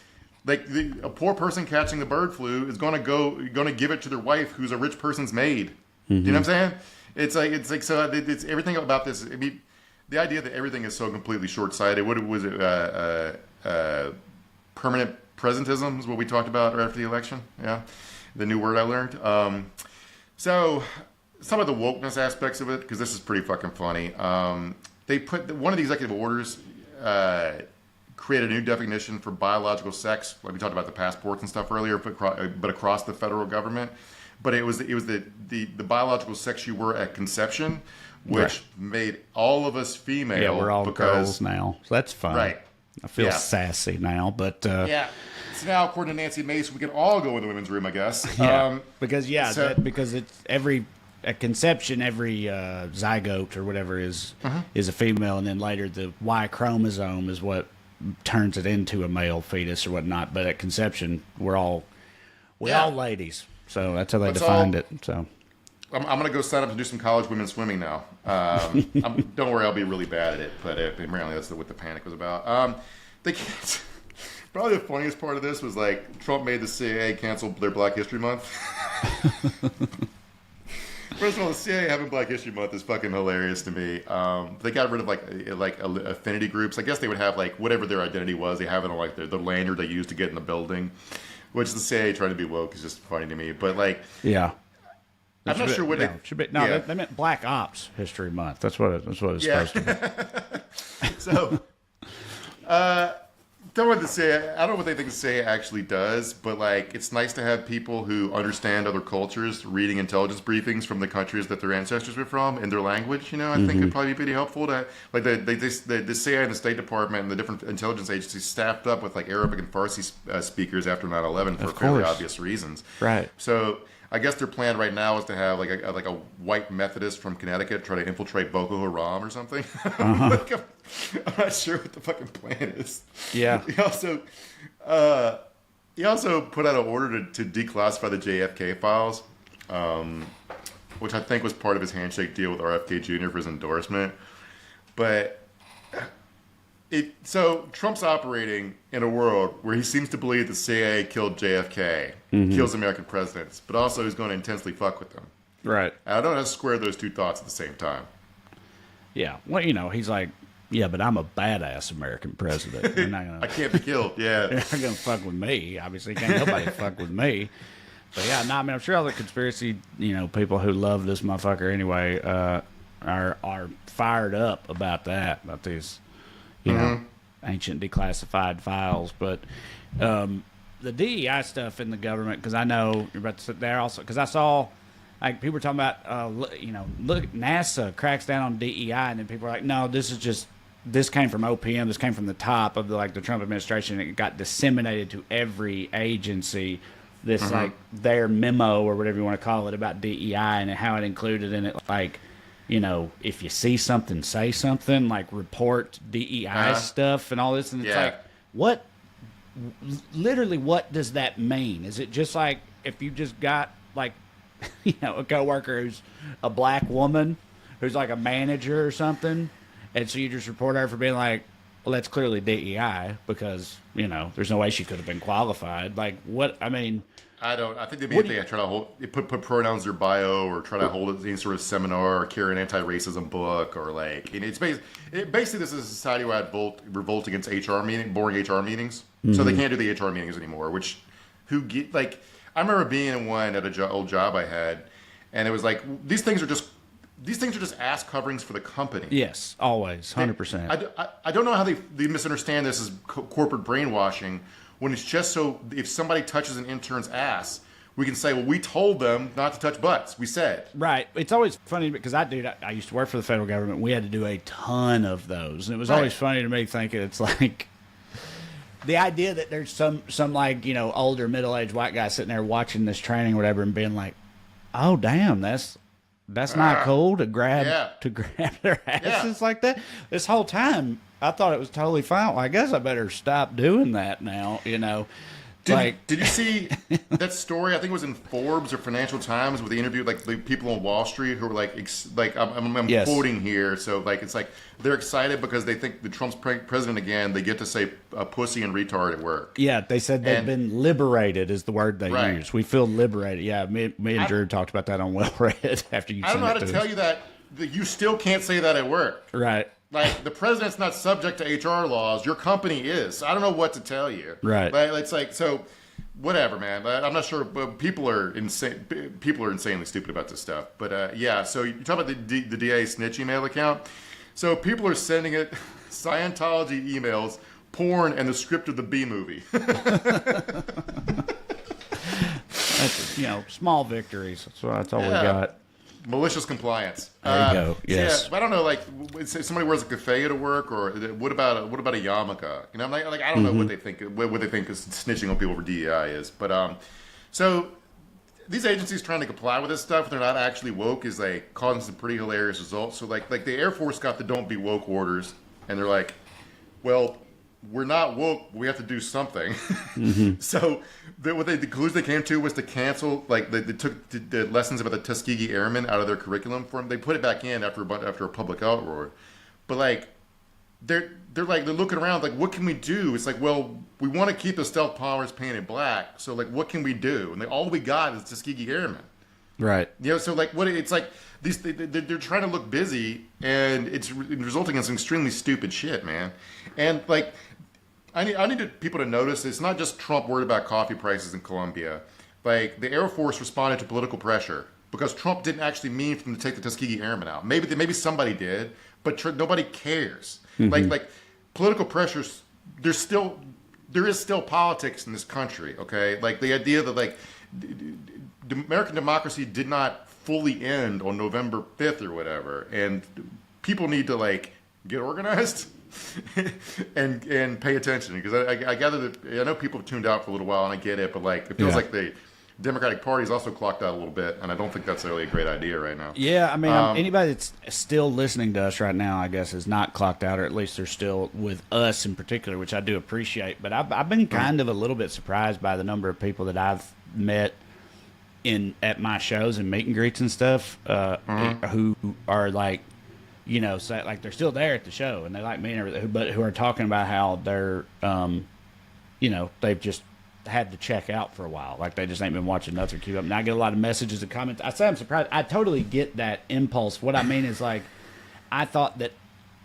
Speaker 2: Like a poor person catching the bird flu is going to give it to their wife, who's a rich person's maid. Mm-hmm. You know what I'm saying? It's everything about this. I mean, the idea that everything is so completely short-sighted. What was it? Permanent presentism is what we talked about after the election. Yeah. The new word I learned. So some of the wokeness aspects of it, because this is pretty fucking funny. They put one of the executive orders created a new definition for biological sex, like we talked about the passports and stuff earlier, but across the federal government. But it was the biological sex you were at conception, which made all of us female.
Speaker 1: Yeah, we're all girls now, so that's fun. Right. I feel sassy now, but
Speaker 2: yeah. So now, according to Nancy Mace, we can all go in the women's room, I guess.
Speaker 1: Yeah. Because it's at conception, every zygote or whatever is a female, and then later the Y chromosome is what turns it into a male fetus or whatnot. But at conception, we're all ladies, so that's how they defined it. So
Speaker 2: I'm going to go sign up to do some college women's swimming now. Don't worry, I'll be really bad at it, but apparently that's what the panic was about. Probably the funniest part of this was like Trump made the CIA cancel their Black History Month. First of all, the CIA having Black History Month is fucking hilarious to me. They got rid of like affinity groups. I guess they would have like whatever their identity was. They have it on like the lanyard they used to get in the building, which the CIA trying to be woke is just funny to me. But like,
Speaker 1: yeah.
Speaker 2: I'm not sure what it
Speaker 1: should be. No, they meant Black Ops History Month. That's what it's supposed to be.
Speaker 2: So, don't want to say. I don't know what they think the CIA actually does, but like, it's nice to have people who understand other cultures reading intelligence briefings from the countries that their ancestors were from in their language. I think it'd probably be pretty helpful to like the CIA and the State Department and the different intelligence agencies staffed up with like Arabic and Farsi speakers after 9/11 for fairly obvious reasons. Right. So I guess their plan right now is to have like a white Methodist from Connecticut try to infiltrate Boko Haram or something. I'm not sure what the fucking plan is.
Speaker 1: Yeah.
Speaker 2: He also put out an order to declassify the JFK files, which I think was part of his handshake deal with RFK Jr. for his endorsement. But So Trump's operating in a world where he seems to believe the CIA killed JFK, kills American presidents, but also he's going to intensely fuck with them.
Speaker 1: Right.
Speaker 2: And I don't know how to square those two thoughts at the same time.
Speaker 1: Yeah. Well, he's like, yeah, but I'm a badass American president. You're not gonna,
Speaker 2: I can't be killed. Yeah.
Speaker 1: You're not going to fuck with me. Obviously, can't nobody fuck with me. But yeah, no, I mean, I'm sure all the conspiracy, people who love this motherfucker anyway, are fired up about these, ancient declassified files. But the DEI stuff in the government, because I know you're about to sit there also, because I saw, like, people were talking about, look, NASA cracks down on DEI, and then people are like, no, this came from OPM, this came from the top of the Trump administration, and it got disseminated to every agency. This their memo or whatever you want to call it about DEI and how it included in it, like, if you see something, say something, like report DEI stuff and all this, and it's like, what? Literally, what does that mean? Is it just like if you just got like, a coworker who's a black woman who's like a manager or something, and so you just report her for being like, well, that's clearly DEI because there's no way she could have been qualified. Like, what? I mean, I don't. I think they try to put pronouns in their bio or try to hold any sort of seminar or carry an anti-racism book or like. It's basically this is a society where I'd revolt against boring HR meetings. So they can't do the HR meetings anymore. I remember being in one at old job I had, and it was like these things are just ass coverings for the company. Yes, always, 100%.
Speaker 2: I don't know how they misunderstand this as corporate brainwashing when it's just so if somebody touches an intern's ass, we can say, well, we told them not to touch butts. We said. Right.
Speaker 1: It's always funny because I used to work for the federal government. We had to do a ton of those. And it was always funny to me thinking it's like the idea that there's some like, older middle-aged white guy sitting there watching this training or whatever and being like, oh, damn, that's not cool to grab their asses like that. This whole time, I thought it was totally fine. Well, I guess I better stop doing that now.
Speaker 2: Did you see that story? I think it was in Forbes or Financial Times where they interviewed like the people on Wall Street who were like I'm
Speaker 1: yes.
Speaker 2: quoting here. So like it's like they're excited because they think the Trump's president again. They get to say pussy and retard at work.
Speaker 1: Yeah, they said they've been liberated is the word they use. We feel liberated. Yeah, me and Drew talked about that on Well Read after you.
Speaker 2: I don't know how to tell you that you still can't say that at work.
Speaker 1: Right.
Speaker 2: Like, the president's not subject to HR laws. Your company is. I don't know what to tell you.
Speaker 1: Right.
Speaker 2: But it's like, so, whatever, man. I'm not sure. But people are insane. People are insanely stupid about this stuff. But, yeah, so you talk about the DA snitch email account. So people are sending it Scientology emails, porn, and the script of the B movie.
Speaker 1: That's, small victories. That's all we got.
Speaker 2: Malicious compliance.
Speaker 1: There you go. Yes.
Speaker 2: Yeah, I don't know. Like, say somebody wears a keffiyeh to work, or what about a yarmulke? I'm like I don't know what they think. What they think is snitching on people for DEI is. But so these agencies trying to comply with this stuff, they're not actually woke, is like causing some pretty hilarious results. So like the Air Force got the "Don't be woke" orders, and they're like, well, we're not woke. We have to do something. So the conclusion they came to was to cancel. Like they took the lessons about the Tuskegee Airmen out of their curriculum for them. They put it back in after a public outroar. But like they're looking around like, what can we do? It's like, well, we want to keep the stealth bombers painted black. So like, what can we do? And all we got is Tuskegee Airmen.
Speaker 1: Right.
Speaker 2: So like what it's like they're trying to look busy, and it's resulting in some extremely stupid shit, man. And like I need people to notice it's not just Trump worried about coffee prices in Colombia. Like the Air Force responded to political pressure because Trump didn't actually mean for them to take the Tuskegee Airmen out. Maybe somebody did, but nobody cares. Like political pressures. There is still politics in this country. Okay, like the idea that like American democracy did not fully end on November 5th or whatever, and people need to like get organized. and pay attention, because I gather that I know people have tuned out for a little while, and I get it, but like it feels like the Democratic Party's also clocked out a little bit, and I don't think that's really a great idea right now.
Speaker 1: Yeah, I mean, anybody that's still listening to us right now, I guess, is not clocked out, or at least they're still with us in particular, which I do appreciate. But I've been kind of a little bit surprised by the number of people that I've met at my shows and meet and greets and stuff, who are like you know, say, like they're still there at the show and they like me and everything, but who are talking about how they're, you know, they've just had to check out for a while. Like they just ain't been watching nothing Q up. And I get a lot of messages and comments. I say I'm surprised. I totally get that impulse. What I mean is like, I thought that,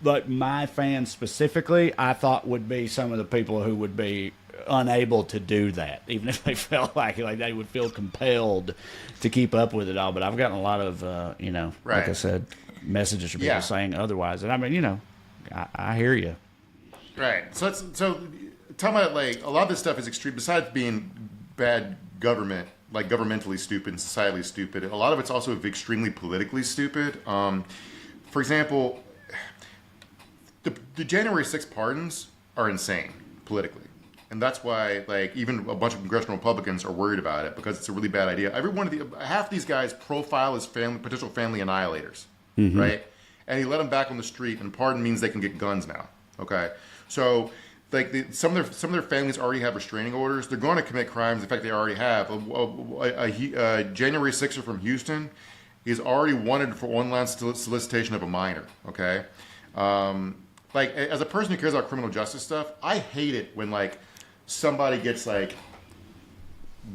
Speaker 1: like my fans specifically, I thought would be some of the people who would be unable to do that, even if they felt like they would feel compelled to keep up with it all. But I've gotten a lot of, you know, like I said, messages from people saying otherwise. And I mean, you know, I hear you.
Speaker 2: Right. So talking about like a lot of this stuff is extreme. Besides being bad government, like governmentally stupid and societally stupid, a lot of it's also extremely politically stupid. For example, the January 6th pardons are insane politically. And that's why, like, even a bunch of congressional Republicans are worried about it because it's a really bad idea. Half these guys profile as potential family annihilators, right? And he let them back on the street, and pardon means they can get guns now. Okay, so like some of their families already have restraining orders. They're going to commit crimes. In fact, they already have. A January 6er from Houston is already wanted for online solicitation of a minor. Okay, like as a person who cares about criminal justice stuff, I hate it when like somebody gets like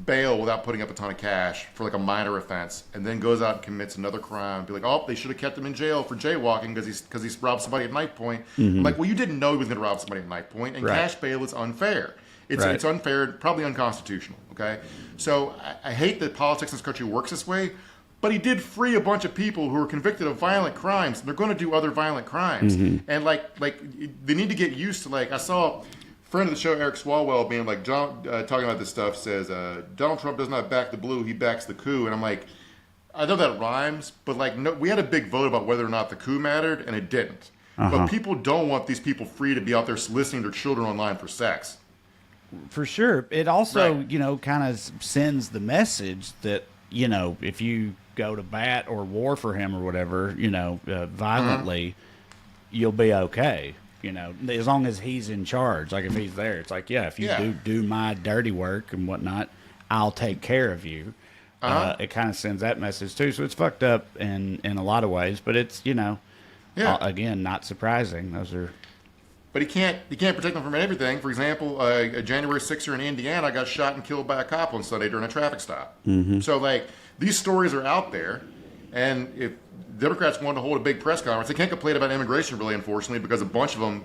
Speaker 2: bail without putting up a ton of cash for like a minor offense and then goes out and commits another crime. Be like, oh, they should have kept him in jail for jaywalking because he's robbed somebody at knife point. I'm like, well, you didn't know he was going to rob somebody at knife point, and cash bail is unfair. It's unfair, probably unconstitutional. Okay, so I hate that politics in this country works this way. But he did free a bunch of people who were convicted of violent crimes. And they're going to do other violent crimes, and like they need to get used to. Like I saw friend of the show, Eric Swalwell, being like, talking about this stuff, says, Donald Trump does not back the blue, he backs the coup. And I'm like, I know that rhymes, but like, no, we had a big vote about whether or not the coup mattered, and it didn't. But people don't want these people free to be out there soliciting their children online for sex.
Speaker 1: For sure. It also, you know, kind of sends the message that, you know, if you go to bat or war for him or whatever, you know, violently, you'll be okay. You know, as long as he's in charge, like if he's there, it's like, yeah, if you do my dirty work and whatnot, I'll take care of you. It kind of sends that message too. So it's fucked up in a lot of ways, but it's, you know, again, not surprising. Those are.
Speaker 2: But he can't protect them from everything. For example, a January 6er in Indiana got shot and killed by a cop on Sunday during a traffic stop. So like these stories are out there, and if Democrats wanted to hold a big press conference, they can't complain about immigration really, unfortunately, because a bunch of them.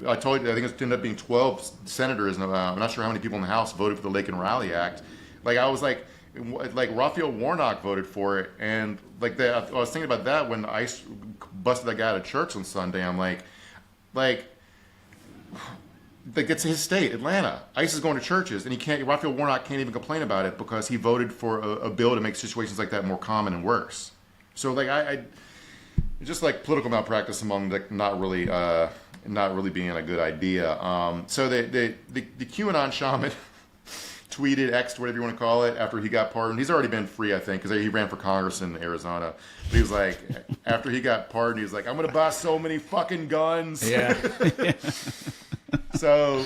Speaker 2: I told you, I think it ended up being 12 senators, and I'm not sure how many people in the House voted for the Lake and Riley Act. Like I was like Raphael Warnock voted for it, and like I was thinking about that when ICE busted that guy out of church on Sunday. I'm like it's his state, Atlanta. ICE is going to churches, and Raphael Warnock can't even complain about it because he voted for a bill to make situations like that more common and worse. So like I just like political malpractice among like not really being a good idea. So the QAnon shaman tweeted, X'd, whatever you want to call it, after he got pardoned. He's already been free, I think, because he ran for Congress in Arizona. But he was like, after he got pardoned, he was like, I'm going to buy so many fucking guns.
Speaker 1: Yeah.
Speaker 2: So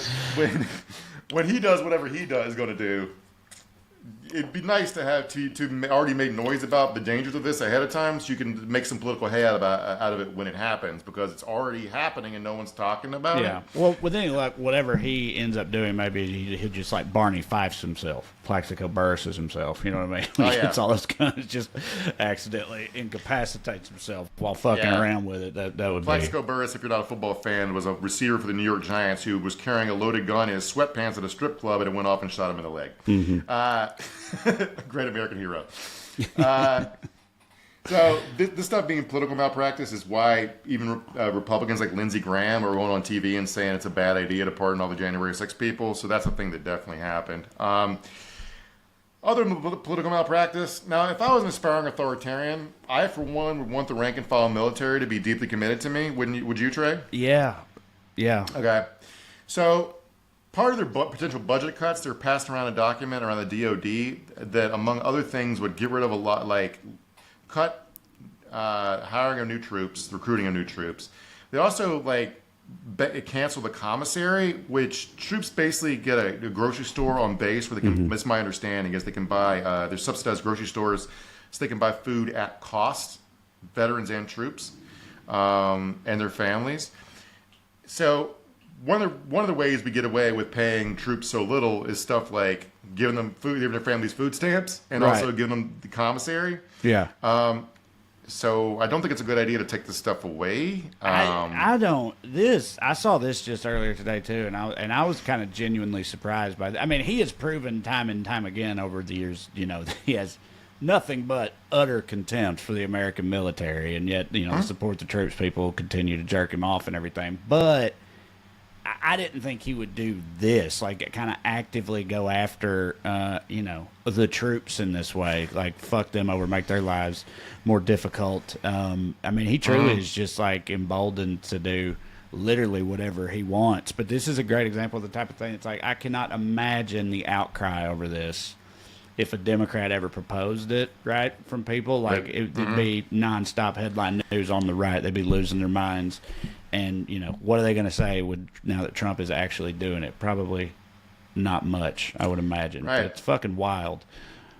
Speaker 2: when he does whatever he is going to do, it'd be nice to have to already make noise about the dangers of this ahead of time, so you can make some political hay out of it when it happens, because it's already happening and no one's talking about it.
Speaker 1: Yeah. Well, with any luck, whatever he ends up doing, maybe he'll just like Barney Fifes himself, Plaxico Burress himself. You know what I mean? When he gets all those guns, just accidentally incapacitates himself while fucking around with it. That would
Speaker 2: Plaxico Burress, if you're not a football fan, was a receiver for the New York Giants who was carrying a loaded gun in his sweatpants at a strip club, and it went off and shot him in the leg. Great American hero. So this stuff being political malpractice is why even Republicans like Lindsey Graham are going on TV and saying it's a bad idea to pardon all the January 6 people. So that's a thing that definitely happened. Other political malpractice. Now, if I was an aspiring authoritarian, I, for one, would want the rank and file military to be deeply committed to me. Would you, Trey?
Speaker 1: Yeah.
Speaker 2: Okay. So part of their potential budget cuts, they're passing around a document around the DOD that, among other things, would get rid of a lot, like cut hiring of new troops, recruiting of new troops. They also cancel the commissary, which troops basically get a grocery store on base where they can. That's my understanding, is they can buy. There's subsidized grocery stores, so they can buy food at cost, veterans and troops. and their families. So one of the ways we get away with paying troops so little is stuff like giving them food, giving their families food stamps, and also giving them the commissary.
Speaker 1: Yeah.
Speaker 2: So I don't think it's a good idea to take this stuff away.
Speaker 1: I don't. I saw this just earlier today too, and I was kind of genuinely surprised by that. I mean, he has proven time and time again over the years, that he has nothing but utter contempt for the American military, and yet, to support the troops, people continue to jerk him off and everything. But I didn't think he would do this, like kind of actively go after, the troops in this way, like fuck them over, make their lives more difficult. I mean, he truly is just like emboldened to do literally whatever he wants. But this is a great example of the type of thing. It's like, I cannot imagine the outcry over this if a Democrat ever proposed it, right, from people. Like, it'd be nonstop headline news on the right. They'd be losing their minds. And, what are they going to say now that Trump is actually doing it? Probably not much, I would imagine.
Speaker 2: Right.
Speaker 1: But it's fucking wild.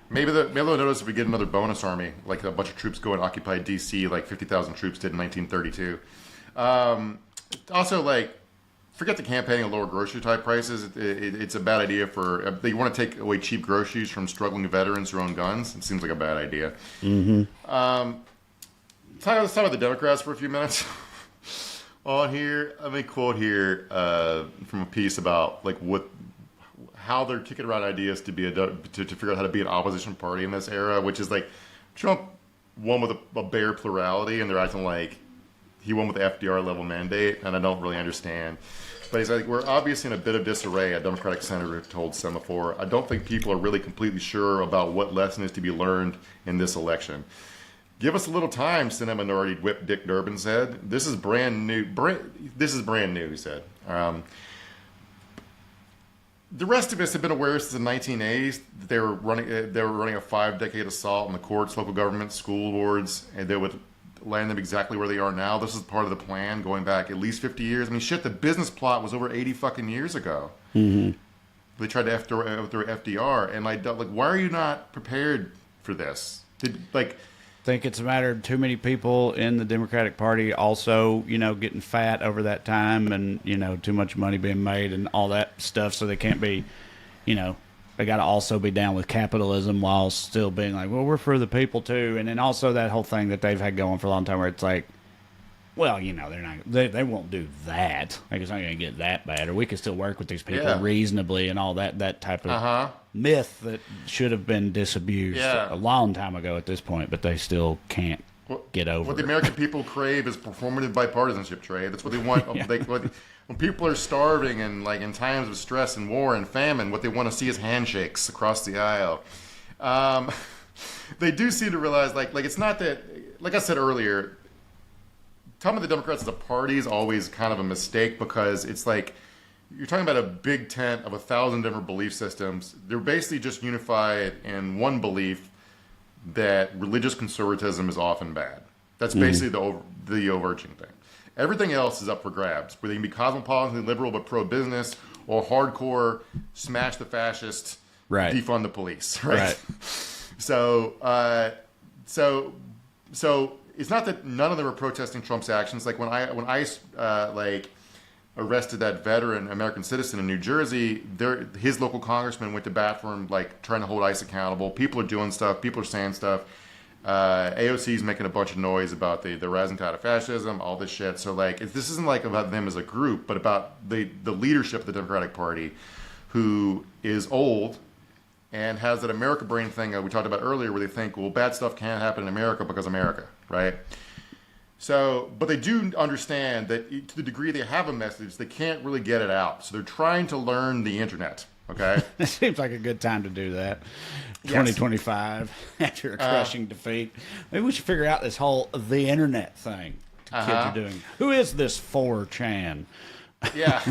Speaker 2: Maybe they'll notice if we get another bonus army, like a bunch of troops go and occupy D.C., like 50,000 troops did in 1932. Also, like, forget the campaigning of lower grocery type prices. It's a bad idea for they want to take away cheap groceries from struggling veterans who own guns. It seems like a bad idea.
Speaker 1: Mm-hmm.
Speaker 2: Let's talk about the Democrats for a few minutes. On here, let me quote here from a piece about like how they're kicking around ideas to figure out how to be an opposition party in this era, which is like Trump won with a bare plurality, and they're acting like he won with the FDR level mandate, and I don't really understand. But he's like, we're obviously in a bit of disarray, a Democratic senator told Semaphore. I don't think people are really completely sure about what lesson is to be learned in this election. Give us a little time, Senate Minority Whip Dick Durbin said. This is brand new. This is brand new, he said. The rest of us have been aware since the 1980s that they were running a 5-decade assault on the courts, local governments, school boards, and they would land them exactly where they are now. This is part of the plan going back at least 50 years. I mean, shit, the business plot was over 80 fucking years ago.
Speaker 1: Mm-hmm.
Speaker 2: They tried to overthrow FDR, and like, why are you not prepared for this?
Speaker 1: Think it's a matter of too many people in the Democratic Party also, getting fat over that time, and, too much money being made and all that stuff, so they can't be, they got to also be down with capitalism while still being like, well, we're for the people too. And then also that whole thing that they've had going for a long time where it's like, well, they won't do that. Like, it's not going to get that bad, or we can still work with these people reasonably and all that type of myth that should have been disabused a long time ago at this point, but they still can't get over.
Speaker 2: What the American people crave is performative bipartisanship, Trey. That's what they want. When people are starving and like in times of stress and war and famine, what they want to see is handshakes across the aisle. They do seem to realize, like it's not that, like I said earlier, talking about the Democrats as a party is always kind of a mistake, because it's like you're talking about a big tent of 1,000 different belief systems. They're basically just unified in one belief that religious conservatism is often bad. That's basically the overarching thing. Everything else is up for grabs, where they can be cosmopolitan, liberal, but pro-business, or hardcore, smash the fascists, defund the police. Right. So it's not that none of them are protesting Trump's actions. Like when ICE arrested that veteran American citizen in New Jersey, his local congressman went to bat for him, like trying to hold ICE accountable. People are doing stuff. People are saying stuff. AOC is making a bunch of noise about the rising tide of fascism, all this shit. So like, this isn't like about them as a group, but about the leadership of the Democratic Party, who is old and has that America brain thing we talked about earlier, where they think, well, bad stuff can't happen in America because America, right? So, but they do understand that to the degree they have a message, they can't really get it out. So they're trying to learn the internet, okay?
Speaker 1: It seems like a good time to do that. 2025, after a crushing defeat. Maybe we should figure out this whole the internet thing kids are doing. Who is this 4chan?
Speaker 2: Yeah.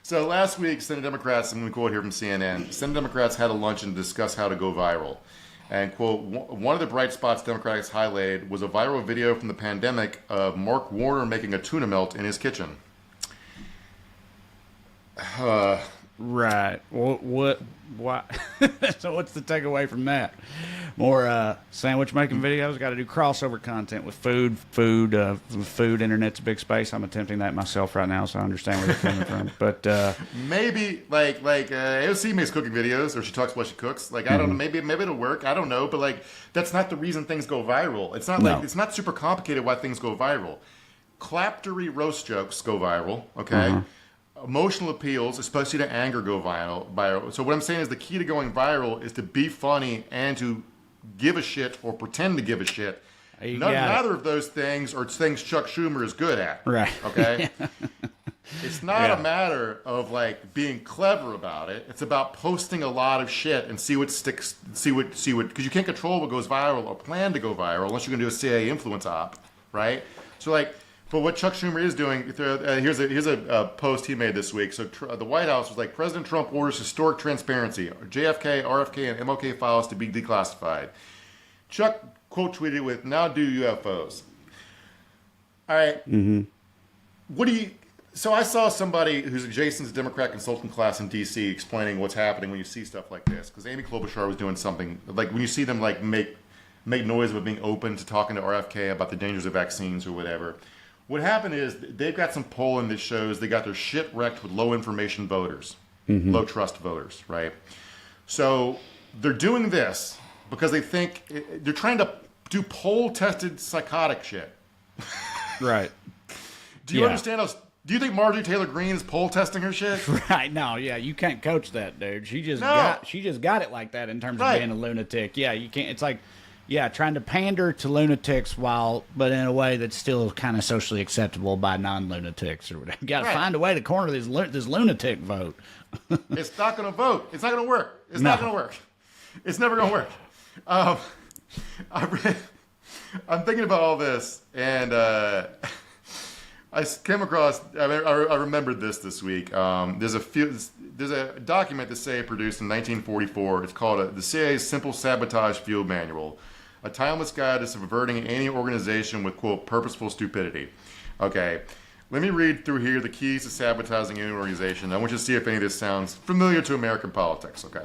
Speaker 2: So last week, Senate Democrats, I'm going to quote here from CNN, Senate Democrats had a luncheon to discuss how to go viral. And, quote, one of the bright spots Democrats highlighted was a viral video from the pandemic of Mark Warner making a tuna melt in his kitchen.
Speaker 1: Right. What? So what's the takeaway from that? More sandwich making videos. Got to do crossover content with food. Internet's a big space. I'm attempting that myself right now, so I understand where they're coming from. But
Speaker 2: maybe like AOC makes cooking videos, or she talks while she cooks. Like I don't know. Maybe it'll work. I don't know. But like that's not the reason things go viral. It's not like it's not super complicated why things go viral. Claptery roast jokes go viral. Okay. Emotional appeals, especially to anger, go viral. So what I'm saying is the key to going viral is to be funny and to give a shit or pretend to give a shit. Neither of those things are things Chuck Schumer is good at.
Speaker 1: Right.
Speaker 2: Okay? It's not a matter of like being clever about it. It's about posting a lot of shit and see what sticks, see what, because you can't control what goes viral or plan to go viral unless you're going to do a CIA influence op, right? So like, but what Chuck Schumer is doing, here's a post he made this week. So the White House was like, President Trump orders historic transparency, JFK, RFK, and MLK files to be declassified. Chuck quote tweeted with, "Now do UFOs." All right. What do you? So I saw somebody who's adjacent to Democrat consultant class in D.C. explaining what's happening when you see stuff like this. Because Amy Klobuchar was doing something like when you see them like make noise about being open to talking to RFK about the dangers of vaccines or whatever. What happened is they've got some polling that shows they got their shit wrecked with low information voters, low trust voters, right? So they're doing this because they think they're trying to do poll tested psychotic shit.
Speaker 1: Right.
Speaker 2: Do you understand us? Do you think Marjorie Taylor Greene is poll testing her shit?
Speaker 1: Right. No. Yeah. You can't coach that, dude. She just got it like that in terms of being a lunatic. Yeah. You can't. It's like. Yeah, trying to pander to lunatics but in a way that's still kind of socially acceptable by non-lunatics or whatever. You got to find a way to corner this lunatic vote.
Speaker 2: It's not going to vote. It's not going to work. It's not going to work. It's never going to work. I'm thinking about all this, and I came across. I remembered this week. There's a document the CIA produced in 1944. It's called the CIA's Simple Sabotage Field Manual. A timeless guide to subverting any organization with, quote, purposeful stupidity. Okay, let me read through here the keys to sabotaging any organization. I want you to see if any of this sounds familiar to American politics, okay?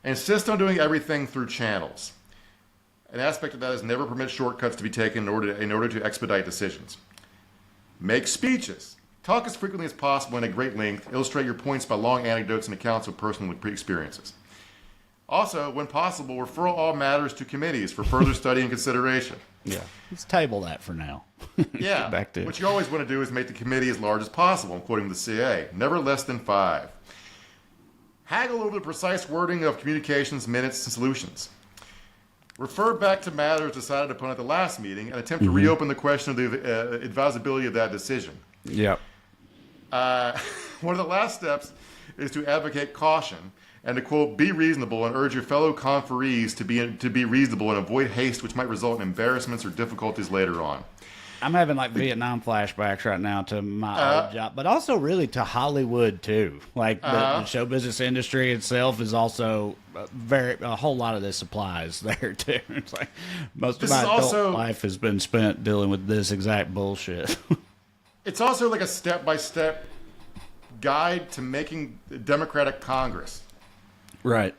Speaker 2: Insist on doing everything through channels. An aspect of that is never permit shortcuts to be taken in order to expedite decisions. Make speeches. Talk as frequently as possible and at great length. Illustrate your points by long anecdotes and accounts of personal experiences. Also, when possible, refer all matters to committees for further study and consideration.
Speaker 1: Yeah, let's table that for now.
Speaker 2: Yeah,
Speaker 1: back to
Speaker 2: what you always want to do is make the committee as large as possible. I'm quoting the CIA. Never less than 5. Haggle over the precise wording of communications, minutes, and solutions. Refer back to matters decided upon at the last meeting and attempt to reopen the question of the advisability of that decision.
Speaker 1: Yep.
Speaker 2: One of the last steps is to advocate caution and to, quote, be reasonable and urge your fellow conferees to be reasonable and avoid haste which might result in embarrassments or difficulties later on.
Speaker 1: I'm having like Vietnam flashbacks right now to my old job, but also really to Hollywood too. Like the show business industry itself is also a whole lot of this applies there too. It's like most of my adult life has been spent dealing with this exact bullshit.
Speaker 2: It's also like a step-by-step guide to making the Democratic Congress.
Speaker 1: Right.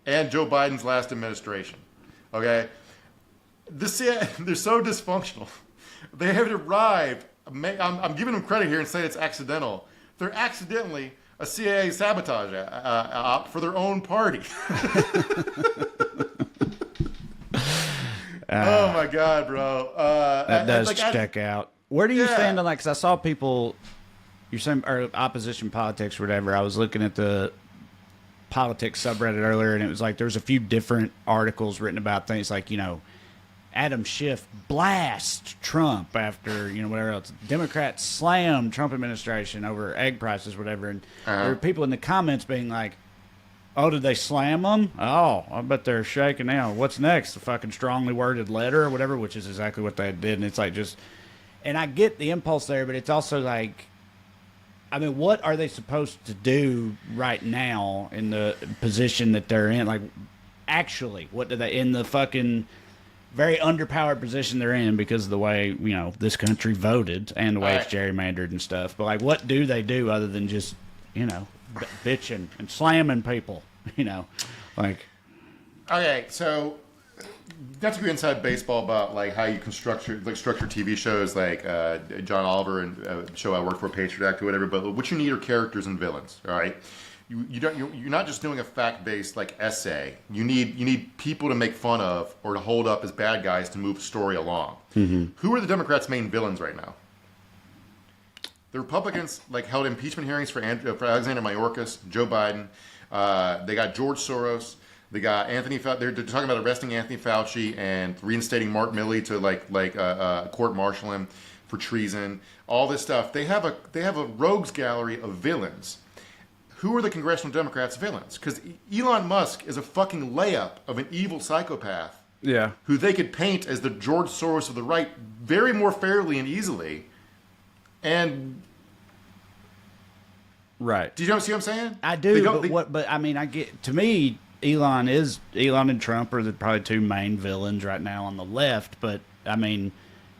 Speaker 2: And Joe Biden's last administration. Okay? They're so dysfunctional. They have arrived. I'm giving them credit here and saying it's accidental. They're accidentally a CIA sabotage op for their own party. Oh my God, bro.
Speaker 1: That does check out. Where do you stand on that? Because I saw people, you're saying, or opposition politics or whatever. I was looking at the politics subreddit earlier, and it was like there was a few different articles written about things like, Adam Schiff blasts Trump after, whatever else. Democrats slam Trump administration over egg prices, whatever. And there were people in the comments being like, oh, did they slam them? Oh, I bet they're shaking now. What's next? A fucking strongly worded letter or whatever, which is exactly what they did. And it's like and I get the impulse there, but it's also like, I mean, what are they supposed to do right now in the position that they're in? Like, actually, what do they, in the fucking very underpowered position they're in because of the way, this country voted and the way it's gerrymandered and stuff. But, like, what do they do other than just, bitching and slamming people, you know, like.
Speaker 2: Okay, so not to go inside baseball about like how you can structure TV shows like John Oliver and show I work for Patriot Act or whatever. But what you need are characters and villains. All right, you're not just doing a fact-based like essay. You need people to make fun of or to hold up as bad guys to move the story along. Mm-hmm. Who are the Democrats' main villains right now? The Republicans like held impeachment hearings for Alexander Mayorkas, Joe Biden. They got George Soros. They got Anthony. They're talking about arresting Anthony Fauci and reinstating Mark Milley to court-martial him for treason. All this stuff. They have a rogues gallery of villains. Who are the congressional Democrats' villains? Because Elon Musk is a fucking layup of an evil psychopath.
Speaker 1: Yeah.
Speaker 2: Who they could paint as the George Soros of the right very more fairly and easily. And
Speaker 1: right.
Speaker 2: Do you see what I'm saying?
Speaker 1: I do. But I mean, I get, to me, Elon and Trump are probably two main villains right now on the left. But I mean,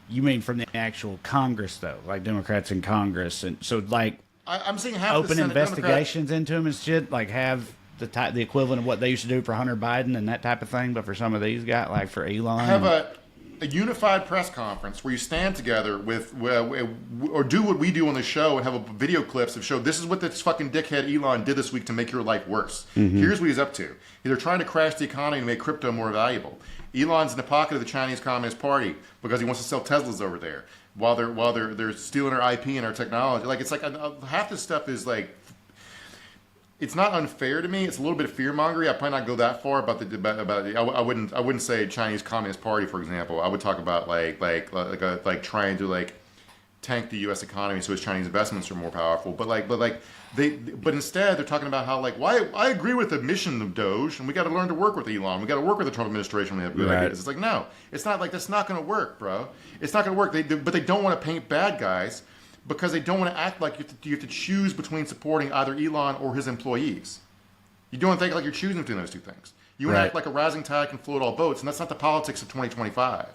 Speaker 1: you mean from the actual Congress though, like Democrats in Congress, and so like
Speaker 2: I'm seeing half
Speaker 1: open
Speaker 2: the Senate
Speaker 1: investigations into him and shit, like have the equivalent of what they used to do for Hunter Biden and that type of thing, but for some of these guys, like for Elon,
Speaker 2: have a unified press conference where you stand together with, or do what we do on the show and have a video clips of show this is what this fucking dickhead Elon did this week to make your life worse. Mm-hmm. Here's what he's up to. They're trying to crash the economy and make crypto more valuable. Elon's in the pocket of the Chinese Communist Party because he wants to sell Teslas over there while they're stealing our IP and our technology. Like it's like half this stuff is like. It's not unfair to me. It's a little bit of fear mongering. I probably not go that far about I wouldn't say Chinese Communist Party, for example. I would talk about like trying to like tank the U.S. economy so its Chinese investments are more powerful. But instead they're talking about how like why I agree with the mission of Doge and we got to learn to work with Elon. We got to work with the Trump administration when they have good ideas. It's like no, it's not like that's not going to work, bro. It's not going to work. But they don't want to paint bad guys. Because they don't want to act like you have to choose between supporting either Elon or his employees. You don't think like you're choosing between those two things. You want to act like a rising tide can float all boats, and that's not the politics of 2025.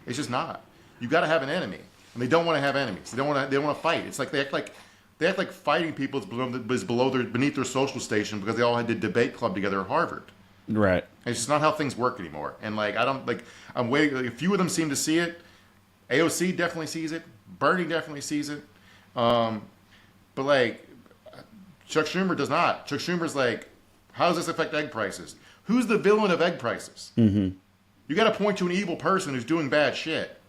Speaker 2: It's just not. You got to have an enemy, and they don't want to have enemies. They don't want to fight. It's like they act like fighting people is beneath their social station because they all had a debate club together at Harvard.
Speaker 1: Right.
Speaker 2: And it's just not how things work anymore. And like I'm waiting. Like, a few of them seem to see it. AOC definitely sees it. Bernie definitely sees it. But like Chuck Schumer does not. Chuck Schumer's like, how does this affect egg prices? Who's the villain of egg prices? Mm-hmm. You got to point to an evil person who's doing bad shit.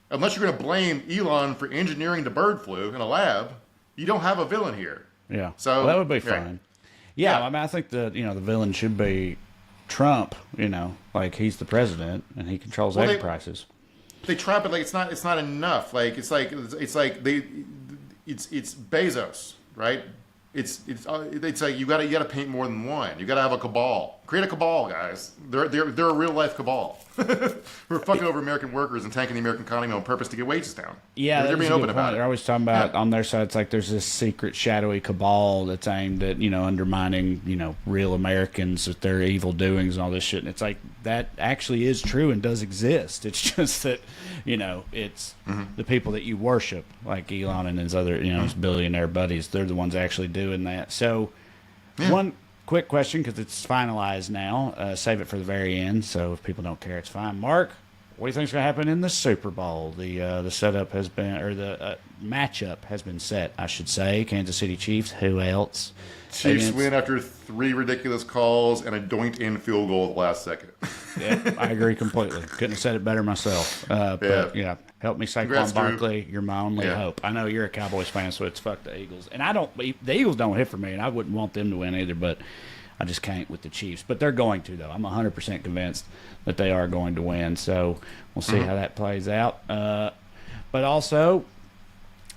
Speaker 2: Unless you're going to blame Elon for engineering the bird flu in a lab, you don't have a villain here.
Speaker 1: Yeah.
Speaker 2: So
Speaker 1: that would be fine. Yeah, I mean, I think the villain should be Trump. You know, like he's the president and he controls egg prices.
Speaker 2: They try, but like it's not enough. Like it's Bezos, right? It's like you gotta paint more than one. You gotta have a cabal. Create a cabal, guys. They're a real life cabal. We're fucking over American workers and tanking the American economy on purpose to get wages down.
Speaker 1: Yeah,
Speaker 2: they're being open about it.
Speaker 1: They're always talking about on their side. It's like there's this secret shadowy cabal that's aimed at undermining real Americans with their evil doings and all this shit. And it's like that actually is true and does exist. It's just that it's the people that you worship, like Elon and his other his billionaire buddies. They're the ones actually doing that. So one quick question, because it's finalized now. Save it for the very end, so if people don't care, it's fine. Mark, what do you think's going to happen in the Super Bowl? The setup has been, or the matchup has been set, I should say. Kansas City Chiefs. Who else?
Speaker 2: Chiefs win after 3 ridiculous calls and a doinked-in field goal at the last second.
Speaker 1: Yeah, I agree completely. Couldn't have said it better myself. But yeah, help me, Saquon Barkley. You're my only hope. I know you're a Cowboys fan, so it's fuck the Eagles. And the Eagles don't hit for me, and I wouldn't want them to win either, but I just can't with the Chiefs. But they're going to, though. I'm 100% convinced that they are going to win. So we'll see how that plays out. But also,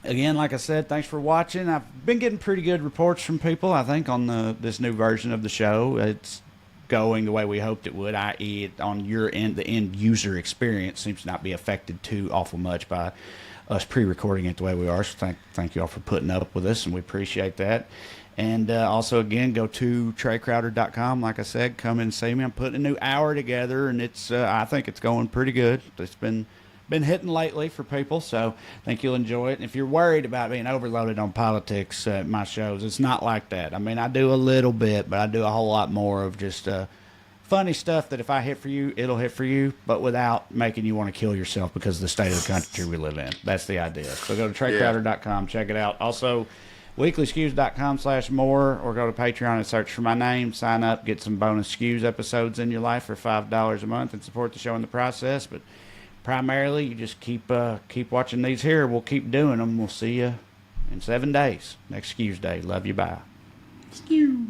Speaker 1: again, like I said, thanks for watching. I've been getting pretty good reports from people, I think, on this new version of the show. It's going the way we hoped it would, i.e. on your end, the end user experience seems to not be affected too awful much by us pre-recording it the way we are. So thank you all for putting up with us, and we appreciate that. And also, again, go to TreyCrowder.com. Like I said, come and see me. I'm putting a new hour together, and it's I think it's going pretty good. It's been been hitting lately for people, so I think you'll enjoy it. And if you're worried about being overloaded on politics at my shows, it's not like that. I mean, I do a little bit, but I do a whole lot more of just funny stuff that if I hit for you, it'll hit for you, but without making you want to kill yourself because of the state of the country we live in. That's the idea. So go to TreyCrowder.com, check it out. Also, weeklyskews.com/more, or go to Patreon and search for my name. Sign up, get some bonus Skews episodes in your life for $5 a month and support the show in the process. But primarily, you just keep watching these here. We'll keep doing them. We'll see you in 7 days. Next Skews Day. Love you. Bye.
Speaker 2: Skew.